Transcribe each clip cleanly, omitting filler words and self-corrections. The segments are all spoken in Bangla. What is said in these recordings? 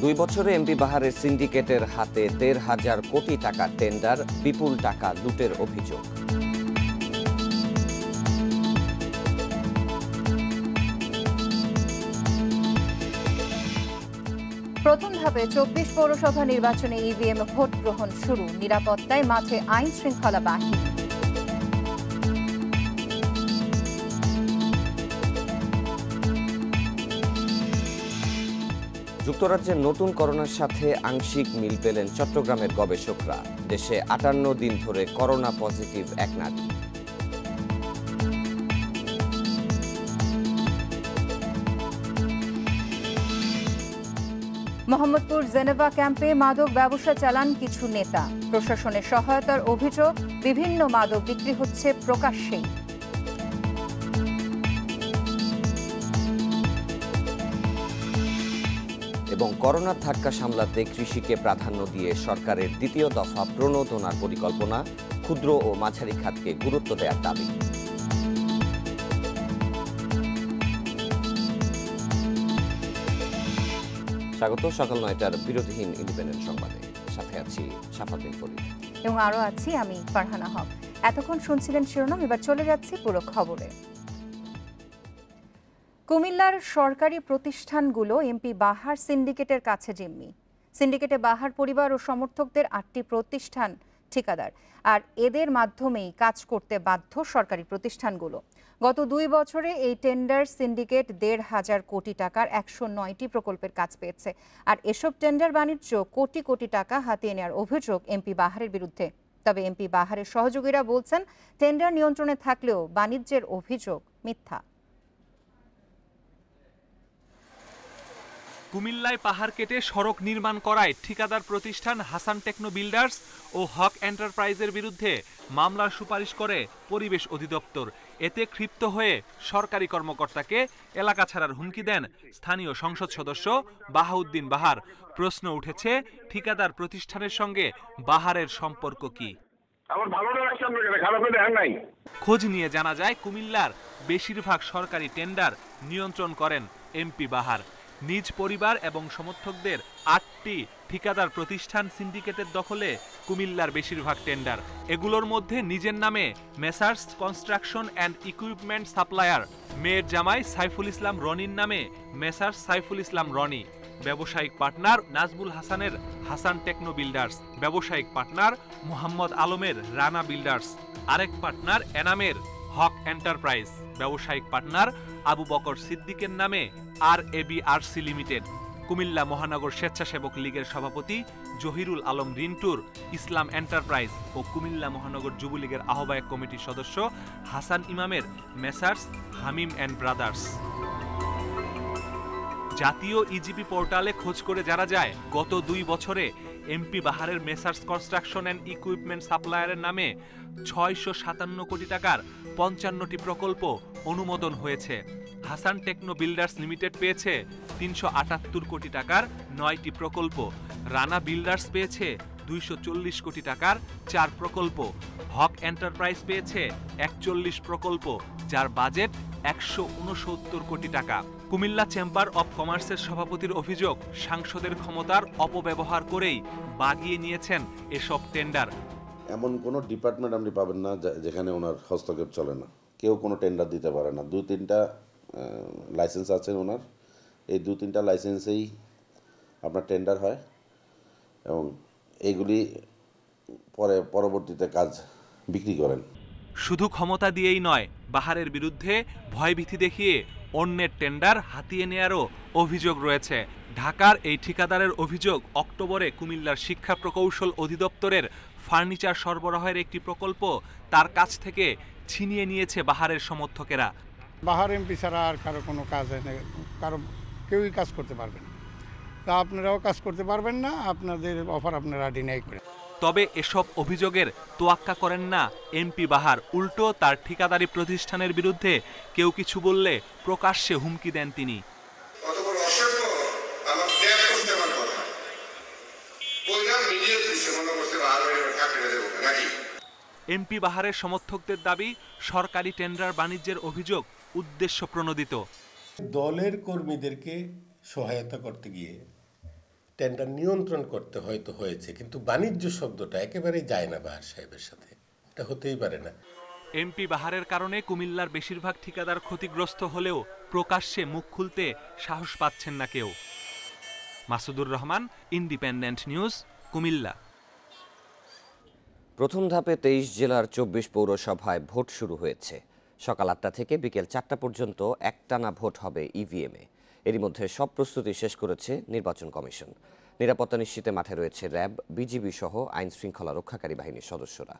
2 বছরে এমপি বাহারের সিন্ডিকেটের হাতে 1,500 কোটি টাকার টেন্ডার, বিপুল টাকা লুটের অভিযোগ। প্রথম ধাপে 24 পৌরসভা নির্বাচনে ইভিএম ভোট গ্রহণ শুরু, নিরাপত্তায় মাঠে আইন শৃঙ্খলা বাহিনী। যুক্তরাজ্যের নতুন করোনার সাথে আংশিক মিল পেলেন চট্টগ্রামের গবেষকরা। দেশে 58 দিন ধরে করোনা পজিটিভ এক নারী। মোহাম্মদপুর জেনেভা ক্যাম্পে মাদক ব্যবসা চালান কিছু নেতা। প্রশাসনের সহায়তার অভিযোগ, বিভিন্ন মাদক বিক্রি হচ্ছে প্রকাশ্যেই। এবং করোনার ধাক্কা সামলাতে কৃষিকে প্রাধান্য দিয়ে সরকারের দ্বিতীয় দফা প্রণোদনার পরিকল্পনা, ক্ষুদ্র ও মাঝারি খাতকে গুরুত্ব দেওয়ার দাবি। স্বাগত সকাল 9টার বিরতিহীন ইন্ডিপেন্ডেন্ট সংবাদে। সাথে আছি শাফাদ্দিন ফরিদ এবং আরও আছি আমি ফারহানা হক। এতক্ষণ শুনছিলেন শিরোনাম, এবার চলে যাচ্ছি পুরো খবরে। কুমিল্লার সরকারি প্রতিষ্ঠানগুলো এমপি বাহার সিন্ডিকেটের কাছে জিম্মি। সিন্ডিকেটে বাহার পরিবার ও সমর্থকদের 8টি প্রতিষ্ঠান ঠিকাদার, আর এদের মাধ্যমেই কাজ করতে বাধ্য সরকারি প্রতিষ্ঠানগুলো। গত 2 বছরে এই টেন্ডার সিন্ডিকেট 1,500 কোটি টাকার 109টি প্রকল্পের কাজ পেয়েছে। আর এসব টেন্ডার বাণিজ্য কোটি কোটি টাকা হাতিয়ে নেওয়ার অভিযোগ এমপি বাহারের বিরুদ্ধে। তবে এমপি বাহারের সহযোগীরা বলছেন, টেন্ডার নিয়ন্ত্রণে থাকলেও বাণিজ্যের অভিযোগ মিথ্যা। কুমিল্লায় পাহাড় কেটে সড়ক নির্মাণ করায় ঠিকাদার প্রতিষ্ঠান হাসান টেকনো বিল্ডার্স ও হক এন্টারপ্রাইজের বিরুদ্ধে মামলার সুপারিশ করে পরিবেশ অধিদপ্তর। এতে ক্ষিপ্ত হয়ে সরকারি কর্মকর্তাকে এলাকা ছাড়ার হুমকি দেন স্থানীয় সংসদ সদস্য বাহাউদ্দিন বাহার। প্রশ্ন উঠেছে, ঠিকাদার প্রতিষ্ঠানের সঙ্গে বাহারের সম্পর্ক কি? খোঁজ নিয়ে জানা যায়, কুমিল্লার বেশিরভাগ সরকারি টেন্ডার নিয়ন্ত্রণ করেন এমপি বাহার। নিজ পরিবার এবং সমর্থকদের 8টি ঠিকাদার প্রতিষ্ঠান সিন্ডিকেটের দখলে কুমিল্লার বেশিরভাগ টেন্ডার। এগুলোর মধ্যে নিজের নামে messrs construction and equipment supplier, মেয়ের জামাই সাইফুল ইসলাম রনির নামে মেসার্স সাইফুল ইসলাম রনি, ব্যবসায়িক পার্টনার নাজবুল হাসানের হাসান টেকনো বিল্ডার্স, ব্যবসায়িক পার্টনার মোহাম্মদ আলমের রানা বিল্ডার্স, আরেক পার্টনার এনামের হক এন্টারপ্রাইজ, ব্যবসায়িক পার্টনার আবু বকর সিদ্দিকের নামে RABRC লিমিটেড। কুমিল্লা মহানগর স্বেচ্ছাসেবক লীগের সভাপতি জহিরুল আলম রিন্টুর ইসলাম এন্টারপ্রাইজ ও কুমিল্লা মহানগর যুবলীগের আহ্বায়ক কমিটির সদস্য হাসান ইমামের মেসার্স হামিম অ্যান্ড ব্রাদার্স। জাতীয় ইজিপি পোর্টালে খোঁজ করে জানা যায়, গত 2 বছরে এমপি বাহারের মেসার্স কনস্ট্রাকশন অ্যান্ড ইকুইপমেন্ট সাপ্লায়ারের নামে 657 কোটি টাকার 55টি প্রকল্প অনুমোদন হয়েছে। হাসান টেকনো বিল্ডার্স লিমিটেড পেয়েছে 378 কোটি টাকার 9টি প্রকল্প, রানা বিল্ডার্স পেয়েছে 240 কোটি টাকার 4 প্রকল্প, হক এন্টারপ্রাইজ পেয়েছে 41 প্রকল্প, যার বাজেট 169 কোটি টাকা। কুমিল্লা চেম্বার অব কমার্সের সভাপতির অভিযোগ, সাংসদের ক্ষমতার অপব্যবহার করেই বাগিয়ে নিয়েছেন এসব টেন্ডার। এমন কোনো ডিপার্টমেন্ট আপনি পাবেন না যেখানে ওনার হস্তক্ষেপ চলে না। কেউ কোনো টেন্ডার দিতে পারে না। 2-3টা লাইসেন্স আছে ওনার, এই 2-3টা লাইসেন্সেই আপনার টেন্ডার হয় এবং এইগুলি পরবর্তীতে কাজ বিক্রি করেন। শুধু ক্ষমতা দিয়েই নয়, বাহারের বিরুদ্ধে ভয়ভীতি দেখিয়ে অন্যের টেন্ডার হাতিয়ে নেয়ারও অভিযোগ রয়েছে। ঢাকার এই ঠিকাদারের অভিযোগ, অক্টোবরে কুমিল্লার শিক্ষা প্রকৌশল অধিদপ্তরের ফার্নিচার সরবরাহের একটি প্রকল্প তার কাছ থেকে ছিনিয়ে নিয়েছে বাহারের সমর্থকেরা। বাহার এমপি ছাড়া আর কারো কোনো কাজ কেউই কাজ করতে পারবেন না, তা আপনারাও কাজ করতে পারবেন না, আপনাদের অফার আপনারা ডিনাই করেন। তবে এসব অভিযোগের তোয়াক্কা করেন না এমপি বাহার। উল্টো তার ঠিকাদারি প্রতিষ্ঠানের বিরুদ্ধে কেউ কিছু বললে প্রকাশ্যে হুমকি দেন তিনি। এমপি বাহারের সমর্থকদের দাবি, সরকারি টেন্ডার বাণিজ্যের অভিযোগ উদ্দেশ্য প্রণোদিত। দলের কর্মীদেরকে সহায়তা করতে গিয়ে টেন্ডার নিয়ন্ত্রণ করতে হয়তো হয়েছে, কিন্তু বাণিজ্য শব্দটা একেবারেই যায় না বাহার সাহেবের সাথে, এটা হতেই পারে না। এমপি বাহারের কারণে কুমিল্লার বেশিরভাগ ঠিকাদার ক্ষতিগ্রস্ত হলেও প্রকাশ্যে মুখ খুলতে সাহস পাচ্ছেন না কেউ। Masudur Rahman, independent news, Comilla. প্রথম ধাপে 23 জেলার 24 পৌরসভায় ভোট শুরু হয়েছে। সকাল 8টা থেকে বিকেল 4টা পর্যন্ত একটানা ভোট হবে ইভিএমে। এরই মধ্যে সব প্রস্তুতি শেষ করেছে নির্বাচন কমিশন। নিরাপত্তা নিশ্চিতে মাঠে রয়েছে র্যাব, বিজিবি সহ আইন শৃঙ্খলা রক্ষাকারী বাহিনীর সদস্যরা।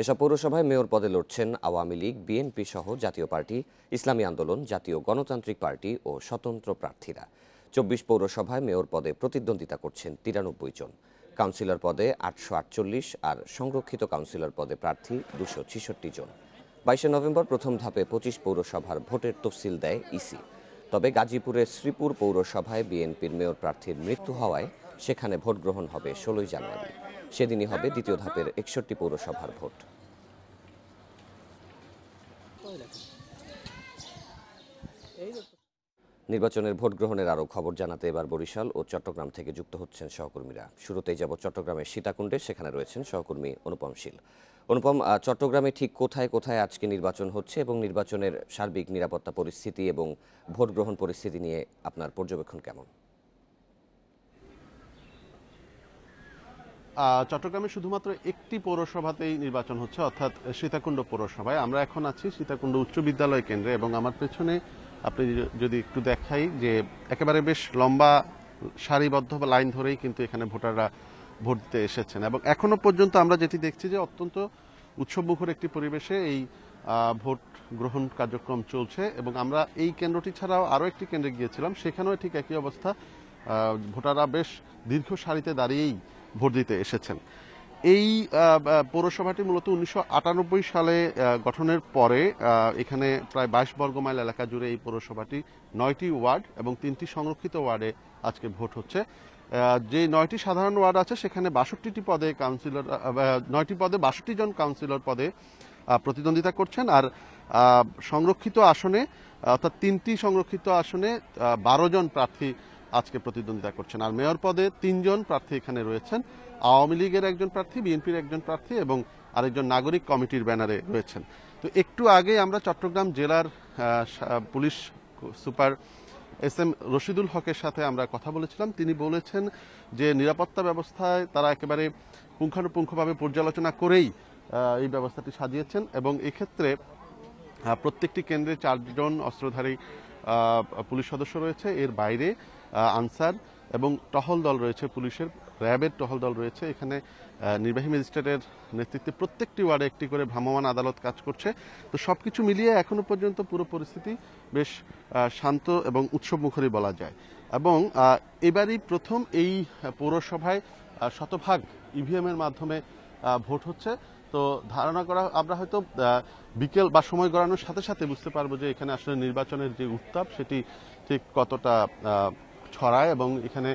এসব পৌরসভায় মেয়র পদে লড়ছেন আওয়ামী লীগ, বিএনপি সহ জাতীয় পার্টি, ইসলামী আন্দোলন, জাতীয় গণতান্ত্রিক পার্টি ও স্বতন্ত্র প্রার্থীরা। 24 পৌরসভায় মেয়র পদে প্রতিদ্বন্দ্বিতা করছেন 93 জন। কাউন্সিলর পদে 848 আর সংরক্ষিত কাউন্সিলর পদে প্রার্থী 266 জন। 22 নভেম্বর প্রথম ধাপে 25 পৌরসভার ভোটের তফসিল দেয় ইসি। তবে গাজীপুরের শ্রীপুর পৌরসভায় বিএনপির মেয়র প্রার্থীর মৃত্যু হওয়ায় সেখানে ভোট গ্রহণ হবে 16 জানুয়ারি। সেদিনই হবে দ্বিতীয় ধাপের 61 পৌরসভার ভোট। নির্বাচনের ভোট গ্রহণের আরও খবর জানাতে এবার বরিশাল ও চট্টগ্রাম থেকে যুক্ত হচ্ছেন সহকর্মীরা। শুরুতেই যাব চট্টগ্রামের সীতাকুণ্ডে, সেখানে রয়েছেন সহকর্মী অনুপম শীল। অনুপম, চট্টগ্রামে ঠিক কোথায় কোথায় আজকে নির্বাচন হচ্ছে এবং নির্বাচনের সার্বিক নিরাপত্তা পরিস্থিতি এবং ভোট গ্রহণ পরিস্থিতি নিয়ে আপনার পর্যবেক্ষণ কেমন? চট্টগ্রামে শুধুমাত্র একটি পৌরসভাতেই নির্বাচন হচ্ছে, অর্থাৎ সীতাকুণ্ড পৌরসভায়। আমরা এখন আছি সীতাকুণ্ড উচ্চ বিদ্যালয় কেন্দ্রে এবং আমার পেছনে আপনি যদি একটু দেখাই যে একেবারে বেশ লম্বা সারিবদ্ধ বা লাইন ধরেই কিন্তু এখানে ভোটাররা ভোট দিতে এসেছেন এবং এখনো পর্যন্ত আমরা যেটি দেখছি যে অত্যন্ত উৎসবমুখর একটি পরিবেশে এই ভোট গ্রহণ কার্যক্রম চলছে। এবং আমরা এই কেন্দ্রটি ছাড়াও আরও একটি কেন্দ্রে গিয়েছিলাম, সেখানেও ঠিক একই অবস্থা। ভোটাররা বেশ দীর্ঘ সারিতে দাঁড়িয়েই ভোট দিতে এসেছেন। এই পৌরসভাটি মূলত 1998 সালে গঠনের পরে এখানে প্রায় 22 বর্গমাইল এলাকা জুড়ে এই পৌরসভাটি 9টি ওয়ার্ড এবং 3টি সংরক্ষিত ওয়ার্ডে আজকে ভোট হচ্ছে। যে 9টি সাধারণ ওয়ার্ড আছে সেখানে 62টি পদে কাউন্সিলর, 9টি পদে 62 জন কাউন্সিলর পদে প্রতিদ্বন্দ্বিতা করছেন। আর সংরক্ষিত আসনে অর্থাৎ 3টি সংরক্ষিত আসনে 12 জন প্রার্থী আজকে প্রতিদ্বন্দ্বিতা করছেন। আর মেয়র পদে 3 জন প্রার্থী এখানে রয়েছেন। আওয়ামী লীগের একজন প্রার্থী, বিএনপির একজন প্রার্থী এবং আরেকজন নাগরিক কমিটির ব্যানারে রয়েছেন। তো একটু আগে আমরা চট্টগ্রাম জেলার পুলিশ সুপার SM রশিদুল হকের সাথে আমরা কথা বলেছিলাম। তিনি বলেছেন যে নিরাপত্তা ব্যবস্থায় তারা একেবারে পুঙ্খানুপুঙ্খভাবে পর্যালোচনা করেই এই ব্যবস্থাটি সাজিয়েছেন এবং এক্ষেত্রে প্রত্যেকটি কেন্দ্রে 4 জন অস্ত্রধারী পুলিশ সদস্য রয়েছে। এর বাইরে আনসার এবং টহল দল রয়েছে, পুলিশের র্যাবের টহল দল রয়েছে। এখানে নির্বাহী ম্যাজিস্ট্রেটের নেতৃত্বে প্রত্যেকটি ওয়ার্ডে একটি করে ভ্রাম্যমাণ আদালত কাজ করছে। তো সবকিছু মিলিয়ে এখনো পর্যন্ত পুরো পরিস্থিতি বেশ শান্ত এবং উৎসবমুখরই বলা যায়। এবং এবারই প্রথম এই পৌরসভায় শতভাগ ইভিএম এর মাধ্যমে ভোট হচ্ছে। তো ধারণা করা আমরা হয়তো বিকেল বা সময় গড়ানোর সাথে সাথে বুঝতে পারবো যে এখানে আসলে নির্বাচনের যে উত্তাপ সেটি ঠিক কতটা ছড়ায় এবং এখানে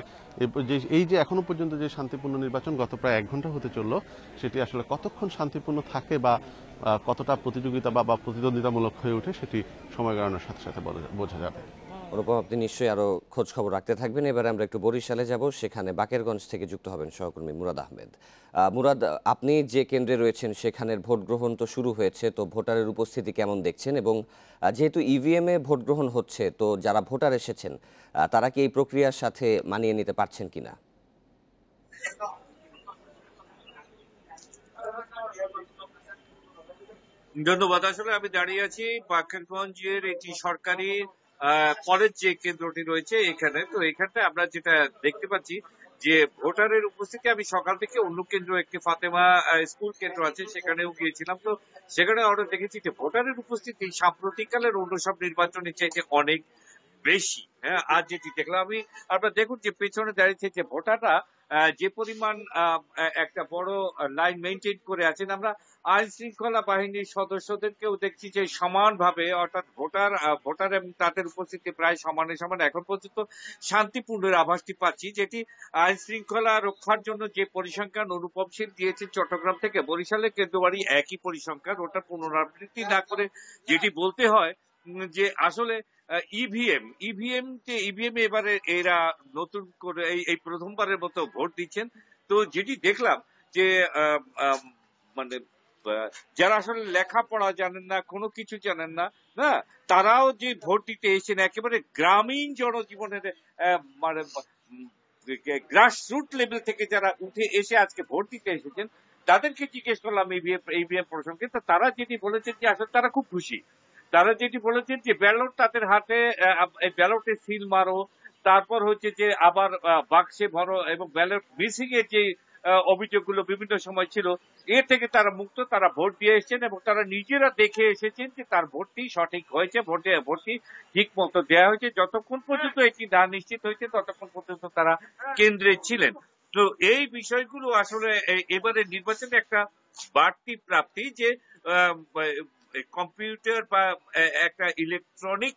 এই যে এখনো পর্যন্ত যে শান্তিপূর্ণ নির্বাচন গত প্রায় 1 ঘন্টা হতে চললো সেটি আসলে কতক্ষণ শান্তিপূর্ণ থাকে বা কতটা প্রতিযোগিতা বা প্রতিদ্বন্দ্বিতামূলক হয়ে ওঠে সেটি সময় গড়ানোর সাথে সাথে বোঝা যাবে। অনুপম, আপনি নিশ্চয়ই আরও খোঁজ খবর রাখতে থাকবেন। এবারে আমরা একটু বরিশালে যাব, সেখানে বাকেরগঞ্জ থেকে যুক্ত হবেন সহকর্মী মুরাদ আহমেদ। মুরাদ, আপনি যে কেন্দ্রে রয়েছেন সেখানের ভোট গ্রহণ তো শুরু হয়েছে, তো ভোটারের উপস্থিতি কেমন দেখছেন? এবং যেহেতু ইভিএমে ভোট গ্রহণ হচ্ছে, তো যারা ভোটার এসেছেন তারা কি এই প্রক্রিয়ার সাথে মানিয়ে নিতে পারছেন কিনা? ধন্যবাদ। আসলে আমি দাঁড়িয়ে আছি বাকেরগঞ্জের একটি সরকারি কলেজ যে কেন্দ্রটি রয়েছে এখানে। তো এখানটা আমরা যেটা দেখতে পাচ্ছি যে ভোটারের উপস্থিতি, আমি সকাল থেকে অন্য কেন্দ্র একটি ফাতেমা স্কুল কেন্দ্র আছে সেখানেও গিয়েছিলাম। তো সেখানে আমরা দেখেছি যে ভোটারের উপস্থিতি সাম্প্রতিককালের অন্য সব নির্বাচনের চাইতে অনেক বেশি। হ্যাঁ, আজ যেটি দেখলাম আমি, আপনারা দেখুন যে পেছনে দাঁড়িয়েছে যে ভোটাররা যে পরিমাণ একটা বড় লাইন মেনটেন করে আছেন। আমরা আইন শৃঙ্খলা বাহিনীর সদস্যদেরকেও দেখছি যে সমানভাবে, অর্থাৎ ভোটার এবং তাদের উপস্থিতি প্রায় সমানে সমান এখন পর্যন্ত শান্তিপূর্ণের আভাসটি পাচ্ছি, যেটি আইন শৃঙ্খলা রক্ষার জন্য যে পরিসংখ্যান অনুপম শীল দিয়েছে চট্টগ্রাম থেকে বরিশালের কেন্দ্রবাড়ি একই পরিসংখ্যান, ওটা পুনরাবৃত্তি না করে যেটি বলতে হয় যে আসলে ইভিএম যে ইভিএম এবারে এরা নতুন করে এই প্রথমবারের মতো ভোট দিচ্ছেন। তো যেটি দেখলাম যে মানে যারা আসলে লেখাপড়া জানেন না, কোনো কিছু জানেন না, হ্যাঁ, তারাও যে ভোট দিতে এসেছেন একেবারে গ্রামীণ জনজীবনের মানে গ্রাসরুট লেভেল থেকে যারা উঠে এসে আজকে ভোট দিতে এসেছেন, তাদেরকে জিজ্ঞেস করলাম ইভিএম প্রসঙ্গে। তো তারা যেটি বলেছেন যে আসলে তারা খুব খুশি। তারা যেটি বলেছেন যে ব্যালট তাদের হাতে, ব্যালটে সিল মারো, তারপর হচ্ছে যে আবার বাক্সে ভরো, এবং ব্যালট মিসিং এর যে অভিযোগগুলো বিভিন্ন সময় ছিল, এর থেকে তারা মুক্ত। তারা ভোট দিয়ে এসেছেন এবং তারা নিজেরা দেখে এসেছেন যে তার ভোটটি সঠিক হয়েছে, ভোটটি ঠিক মতো দেওয়া হয়েছে। যতক্ষণ পর্যন্ত এটি না নিশ্চিত হয়েছে ততক্ষণ পর্যন্ত তারা কেন্দ্রে ছিলেন। তো এই বিষয়গুলো আসলে এবারে নির্বাচনে একটা বাড়তি প্রাপ্তি, যে কম্পিউটার বা একটা ইলেকট্রনিক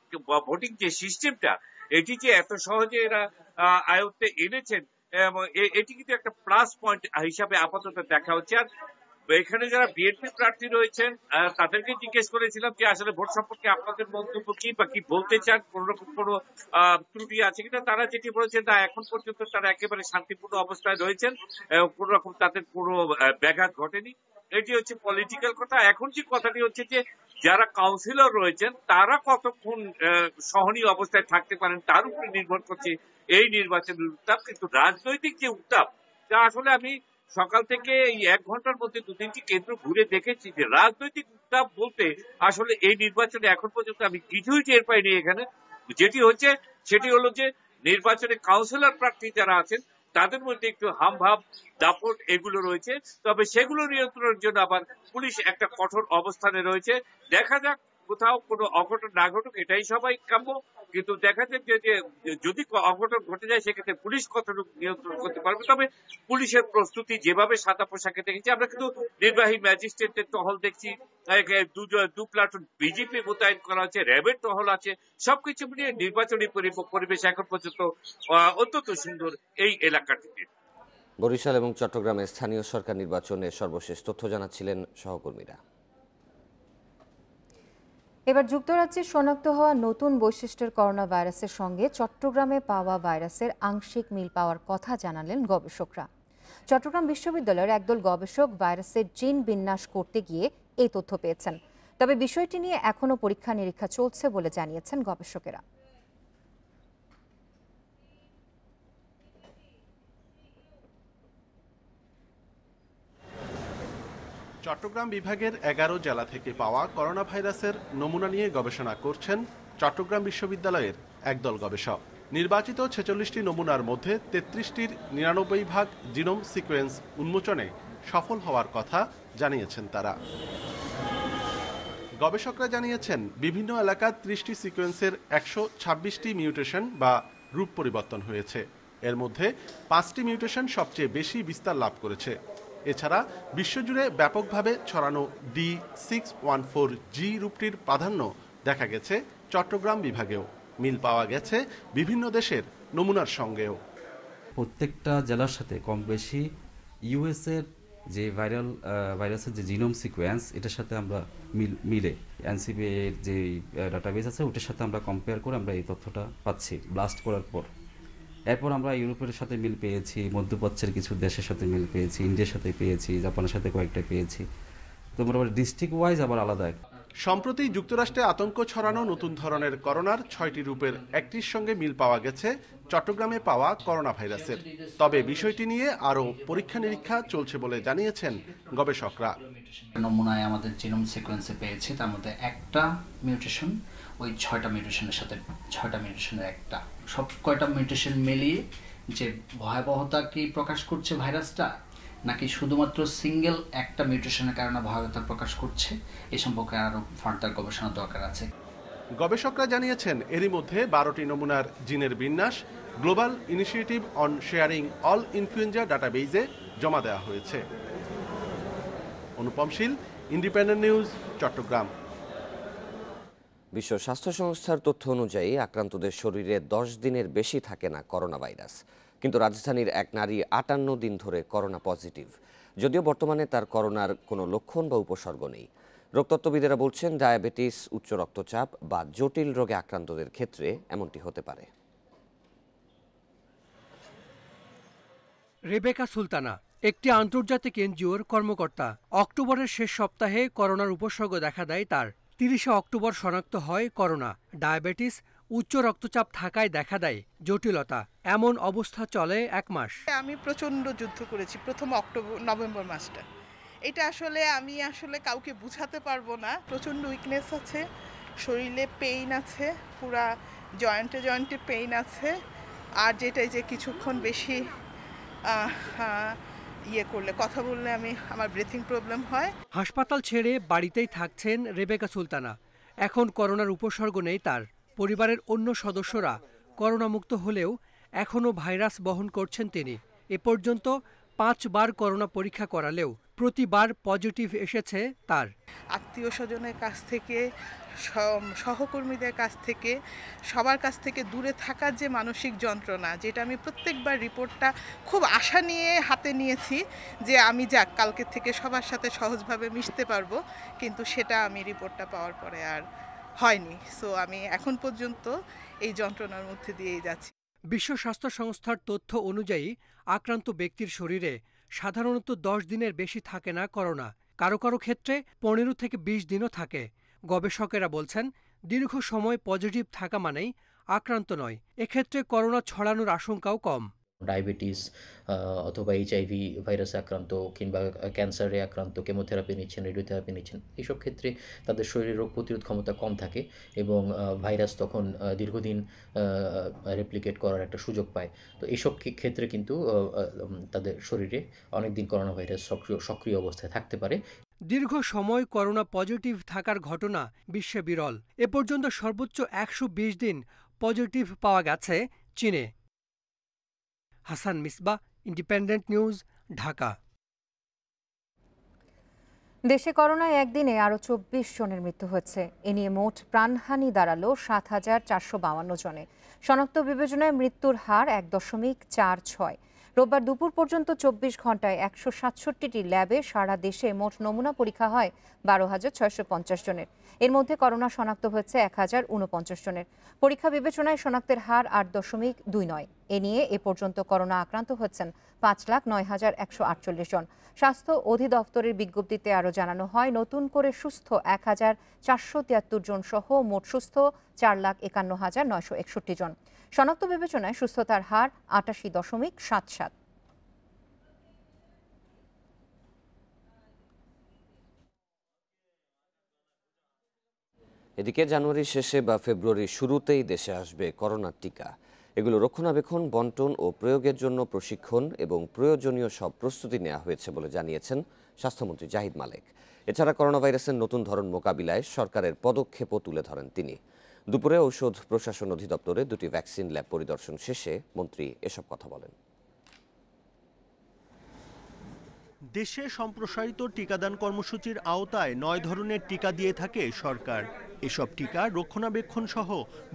ভোটিং যে সিস্টেমটা, এটি যে এত সহজে এরা আয়ত্তে এনেছেন, এটি কিন্তু একটা প্লাস পয়েন্ট হিসাবে আপাতত দেখা হচ্ছে। আর এখানে যারা বিএনপি প্রার্থী রয়েছেন তাদেরকে জিজ্ঞেস করেছিলাম যে আসলে ভোট সম্পর্কে আপনাদের মন্তব্য কি, বা কি বলতে চান, কোন রকম কোনো ত্রুটি আছে কিনা। তারা যেটি বলেছেন, না, এখন পর্যন্ত তারা একেবারে শান্তিপূর্ণ অবস্থায় রয়েছেন, কোন রকম তাদের কোনো ব্যাঘাত ঘটেনি। এটি হচ্ছে পলিটিক্যাল কথা। এখন যে কথাটি হচ্ছে যে যারা কাউন্সিলর রয়েছেন তারা কতক্ষণ সহনীয় অবস্থায় থাকতে পারেন তার উপরে নির্ভর করছে এই নির্বাচনের উত্তাপ। কিন্তু রাজনৈতিক যে উত্তাপ, তা আসলে আমি সকাল থেকে এই 1 ঘন্টার মধ্যে 2-3টি কেন্দ্র ঘুরে দেখেছি যে রাজনৈতিক উত্তাপ বলতে আসলে এই নির্বাচনে এখন পর্যন্ত আমি কিছুই টের পাইনি। এখানে যেটি হচ্ছে সেটি হলো যে নির্বাচনে কাউন্সিলর প্রার্থী যারা আছেন তাদের মধ্যে একটু হামভাব, দাপট এগুলো রয়েছে। তবে সেগুলো নিয়ন্ত্রণের জন্য আবার পুলিশ একটা কঠোর অবস্থানে রয়েছে। দেখা যাক কোথাও কোনো অঘটন না ঘটুক, এটাই সবাই কাম্য। কিন্তু দেখা যাচ্ছে যে যদি অঘটন ঘটে যায় সেক্ষেত্রে পুলিশ কতটুকু নিয়ন্ত্রণ করতে পারবে। তবে পুলিশের প্রস্তুতি যেভাবে সাদা পোশাকে দেখেছি আমরা, কিন্তু নির্বাহী ম্যাজিস্ট্রেটের টহল দেখছি, 2 প্লাটুন বিজেপি মোতায়েন করা হচ্ছে, র্যাবের টহল আছে। সবকিছু মিলিয়ে নির্বাচনী পরিবেশ এখন পর্যন্ত অত্যন্ত সুন্দর এই এলাকাটিতে। বরিশাল এবং চট্টগ্রামে স্থানীয় সরকার নির্বাচনের সর্বশেষ তথ্য জানাচ্ছিলেন সহকর্মীরা। এবার যুক্তরাজ্যে শনাক্ত হওয়া নতুন বৈশিষ্ট্যের করোনা ভাইরাসের সঙ্গে চট্টগ্রামে পাওয়া ভাইরাসের আংশিক মিল পাওয়ার কথা জানালেন গবেষকরা। চট্টগ্রাম বিশ্ববিদ্যালয়ের একদল গবেষক ভাইরাসের জিন বিন্যাস করতে গিয়ে এই তথ্য পেয়েছেন। তবে বিষয়টি নিয়ে এখনও পরীক্ষা নিরীক্ষা চলছে বলে জানিয়েছেন গবেষকেরা। চট্টগ্রাম বিভাগের 11 জেলা থেকে পাওয়া করোনা ভাইরাসের নমুনা নিয়ে গবেষণা করছেন চট্টগ্রাম বিশ্ববিদ্যালয়ের একদল গবেষক। নির্বাচিত 46টি নমুনার মধ্যে 33টির 99% জিনোম সিকোয়েন্স উন্মোচনে সফল হওয়ার কথা জানিয়েছেন তারা। গবেষকরা জানিয়েছেন বিভিন্ন এলাকার 30টি সিকোয়েন্সের 126টি মিউটেশন বা রূপ পরিবর্তন হয়েছে। এর মধ্যে 5টি মিউটেশন সবচেয়ে বেশি বিস্তার লাভ করেছে। এছাড়া বিশ্বজুড়ে ব্যাপকভাবে ছড়ানো D614G রূপটির প্রাধান্য দেখা গেছে চট্টগ্রাম বিভাগেও। মিল পাওয়া গেছে বিভিন্ন দেশের নমুনার সঙ্গেও। প্রত্যেকটা জেলার সাথে কম বেশি ইউএসের যে ভাইরাসের যে জিনোম সিকোয়েন্স, এটার সাথে আমরা মিলে এনসিপি এর যে ডাটাবেস আছে ওটার সাথে আমরা কম্পেয়ার করে আমরা এই তথ্যটা পাচ্ছি ব্লাস্ট করার পর। এরপর আমরা ইউরোপের সাথে মিল পেয়েছি, মধ্যপ্রাচ্যের কিছু দেশের সাথে মিল পেয়েছি, ইন্ডিয়ার সাথে পেয়েছি, জাপানের সাথে কয়েকটা পেয়েছি। তো মোটামুটি ডিস্ট্রিক্ট ওয়াইজ আবার আলাদা। সম্প্রতি যুক্তরাষ্ট্রে আতঙ্ক ছড়ানো নতুন ধরনের করোনার 6টি রূপের একটির সঙ্গে মিল পাওয়া গেছে চট্টগ্রামে পাওয়া করোনা ভাইরাসের। তবে বিষয়টি নিয়ে আরও পরীক্ষা নিরীক্ষা চলছে বলে জানিয়েছেন গবেষকরা। নমুনায় আমাদের জিনোম সিকোয়েন্সে পেয়েছি, তার মধ্যে একটা মিউটেশন ওই 6টা মিউটেশনের সাথে 6টা মিউটেশনের একটা, সব কয়টা মিউটেশন মিলিয়ে যে ভয়াবহতা কি প্রকাশ করছে ভাইরাসটা, নাকি শুধুমাত্র সিঙ্গেল একটা মিউটেশনের কারণে ভয়াবহতা প্রকাশ করছে, এ সম্পর্কে আরও ফার্দার গবেষণা দরকার আছে। গবেষকরা জানিয়েছেন এরই মধ্যে 12টি নমুনার জিনের বিন্যাস global initiative on sharing all influenza ডাটাবেইজে জমা দেওয়া হয়েছে। Anupam Shil, independent news, Chattogram. বিশ্ব স্বাস্থ্য সংস্থার তথ্য অনুযায়ী আক্রান্তদের শরীরে 10 দিনের বেশি থাকে না করোনা ভাইরাস। কিন্তু রাজধানীর এক নারী 58 দিন ধরে করোনা পজিটিভ, যদিও বর্তমানে তার করোনার কোনো লক্ষণ বা উপসর্গ নেই। রোগতত্ত্ববিদেরা বলছেন ডায়াবেটিস, উচ্চ রক্তচাপ বা জটিল রোগে আক্রান্তদের ক্ষেত্রে এমনটি হতে পারে। রেবেকা সুলতানা একটি আন্তর্জাতিক এনজিওর কর্মকর্তা। অক্টোবরের শেষ সপ্তাহে করোনার উপসর্গ দেখা দেয় তার। 30 অক্টোবর শনাক্ত হয় করোনা। ডায়াবেটিস, উচ্চ রক্তচাপ থাকায় দেখা দেয় জটিলতা। এমন অবস্থা চলে 1 মাস। আমি প্রচণ্ড যুদ্ধ করেছি প্রথম নভেম্বর মাসটা। এটা আমি কাউকে বুঝাতে পারবো না। প্রচণ্ড উইকনেস আছে, শরীরে পেইন আছে, পুরা জয়েন্টে পেইন আছে। আর যেটাই যে কিছুক্ষণ বেশি করলে কথা বললে আমার ব্রিথিং প্রবলেম হয়। হাসপাতাল ছেড়ে বাড়িতেই থাকছেন রেবেকা সুলতানা। এখন করোনার উপসর্গ নেই তার। পরিবারের অন্য সদস্যরা করোনামুক্ত হলেও এখনও ভাইরাস বহন করছেন তিনি। এ পর্যন্ত 5 বার করোনা পরীক্ষা করালেও প্রতিবার পজিটিভ এসেছে তার। আত্মীয় স্বজনের কাছ থেকে, সহকর্মীদের কাছ থেকে, সবার কাছ থেকে দূরে থাকার যে মানসিক যন্ত্রণা, যেটা আমি প্রত্যেকবার রিপোর্টটা খুব আশা নিয়ে হাতে নিয়েছি যে আমি কালকে থেকে সবার সাথে সহজভাবে মিশতে পারবো, কিন্তু সেটা আমি রিপোর্টটা পাওয়ার পরে আর হয়নি। সো আমি এখন পর্যন্ত এই যন্ত্রণার মধ্যে দিয়েই যাচ্ছি। বিশ্ব স্বাস্থ্য সংস্থার তথ্য অনুযায়ী আক্রান্ত ব্যক্তির শরীরে সাধারণত 10 দিনের বেশি থাকে না করোনা। কারো কারো ক্ষেত্রে 15 থেকে 20 দিনও থাকে। গবেষকেরা বলছেন দীর্ঘ সময় পজিটিভ থাকা মানেই আক্রান্ত নয়। এক্ষেত্রে করোনা ছড়ানোর আশঙ্কাও কম। ডায়াবেটিস অথবা HIV ভাইরাসে আক্রান্ত কিংবা ক্যান্সারে আক্রান্ত, কেমোথেরাপি নিচ্ছেন, রেডিওথেরাপি নিচ্ছেন, এইসব ক্ষেত্রে তাদের শরীরে রোগ প্রতিরোধ ক্ষমতা কম থাকে এবং ভাইরাস তখন দীর্ঘদিন রেপ্লিকেট করার একটা সুযোগ পায়। তো এইসব ক্ষেত্রে কিন্তু তাদের শরীরে অনেকদিন করোনা ভাইরাস সক্রিয় অবস্থায় থাকতে পারে। দীর্ঘ সময় করোনা পজিটিভ থাকার ঘটনা বিশ্বে বিরল। এ পর্যন্ত সর্বোচ্চ 120 দিন পজিটিভ পাওয়া গেছে চীনে। Hasan Misbah, independent News, Dhaka. দেশে করোনায় একদিনে আরও 24 জনের মৃত্যু হয়েছে। এ নিয়ে মোট প্রাণহানি দাঁড়ালো 7,452 জনে। শনাক্ত বিবেচনায় মৃত্যুর হার 1.46। রোববার দুপুর পর্যন্ত 24 ঘন্টায় 167টি ল্যাবে সারা দেশে মোট নমুনা পরীক্ষা হয় 12,650 জনের। এর মধ্যে করোনা শনাক্ত হয়েছে 1,049 জনের। পরীক্ষা বিবেচনায় শনাক্তের হার 8.29। এ নিয়ে এ পর্যন্ত করোনা আক্রান্ত হচ্ছেন 5,09,148 জন। স্বাস্থ্য অধিদপ্তরের বিজ্ঞপ্তিতে আরও জানানো হয়, নতুন করে সুস্থ 1,473 জন সহ মোট সুস্থ 4,51,961 জন। শনাক্ত বিবেচনায় সুস্থতার হার 88.77। এদিকে জানুয়ারির শেষে বা ফেব্রুয়ারির শুরুতেই দেশে আসবে করোনার টিকা। এগুলো রক্ষণাবেক্ষণ, বন্টন ও প্রয়োগের জন্য প্রশিক্ষণ এবং প্রয়োজনীয় সব প্রস্তুতি নেওয়া হয়েছে বলে জানিয়েছেন স্বাস্থ্যমন্ত্রী জাহিদ মালেক। এছাড়া করোনা ভাইরাসের নতুন ধরন মোকাবিলায় সরকারের পদক্ষেপও তুলে ধরেন তিনি। দুপুরে ঔষধ প্রশাসন অধিদপ্তরে 2টি ভ্যাকসিন ল্যাব পরিদর্শন শেষে মন্ত্রী এসব কথা বলেন। দেশে সম্প্রসারিত টিকাদান কর্মসূচির আওতায় 9 ধরনের টিকা দিয়ে থাকে সরকার। এসব টিকা রক্ষণাবেক্ষণ সহ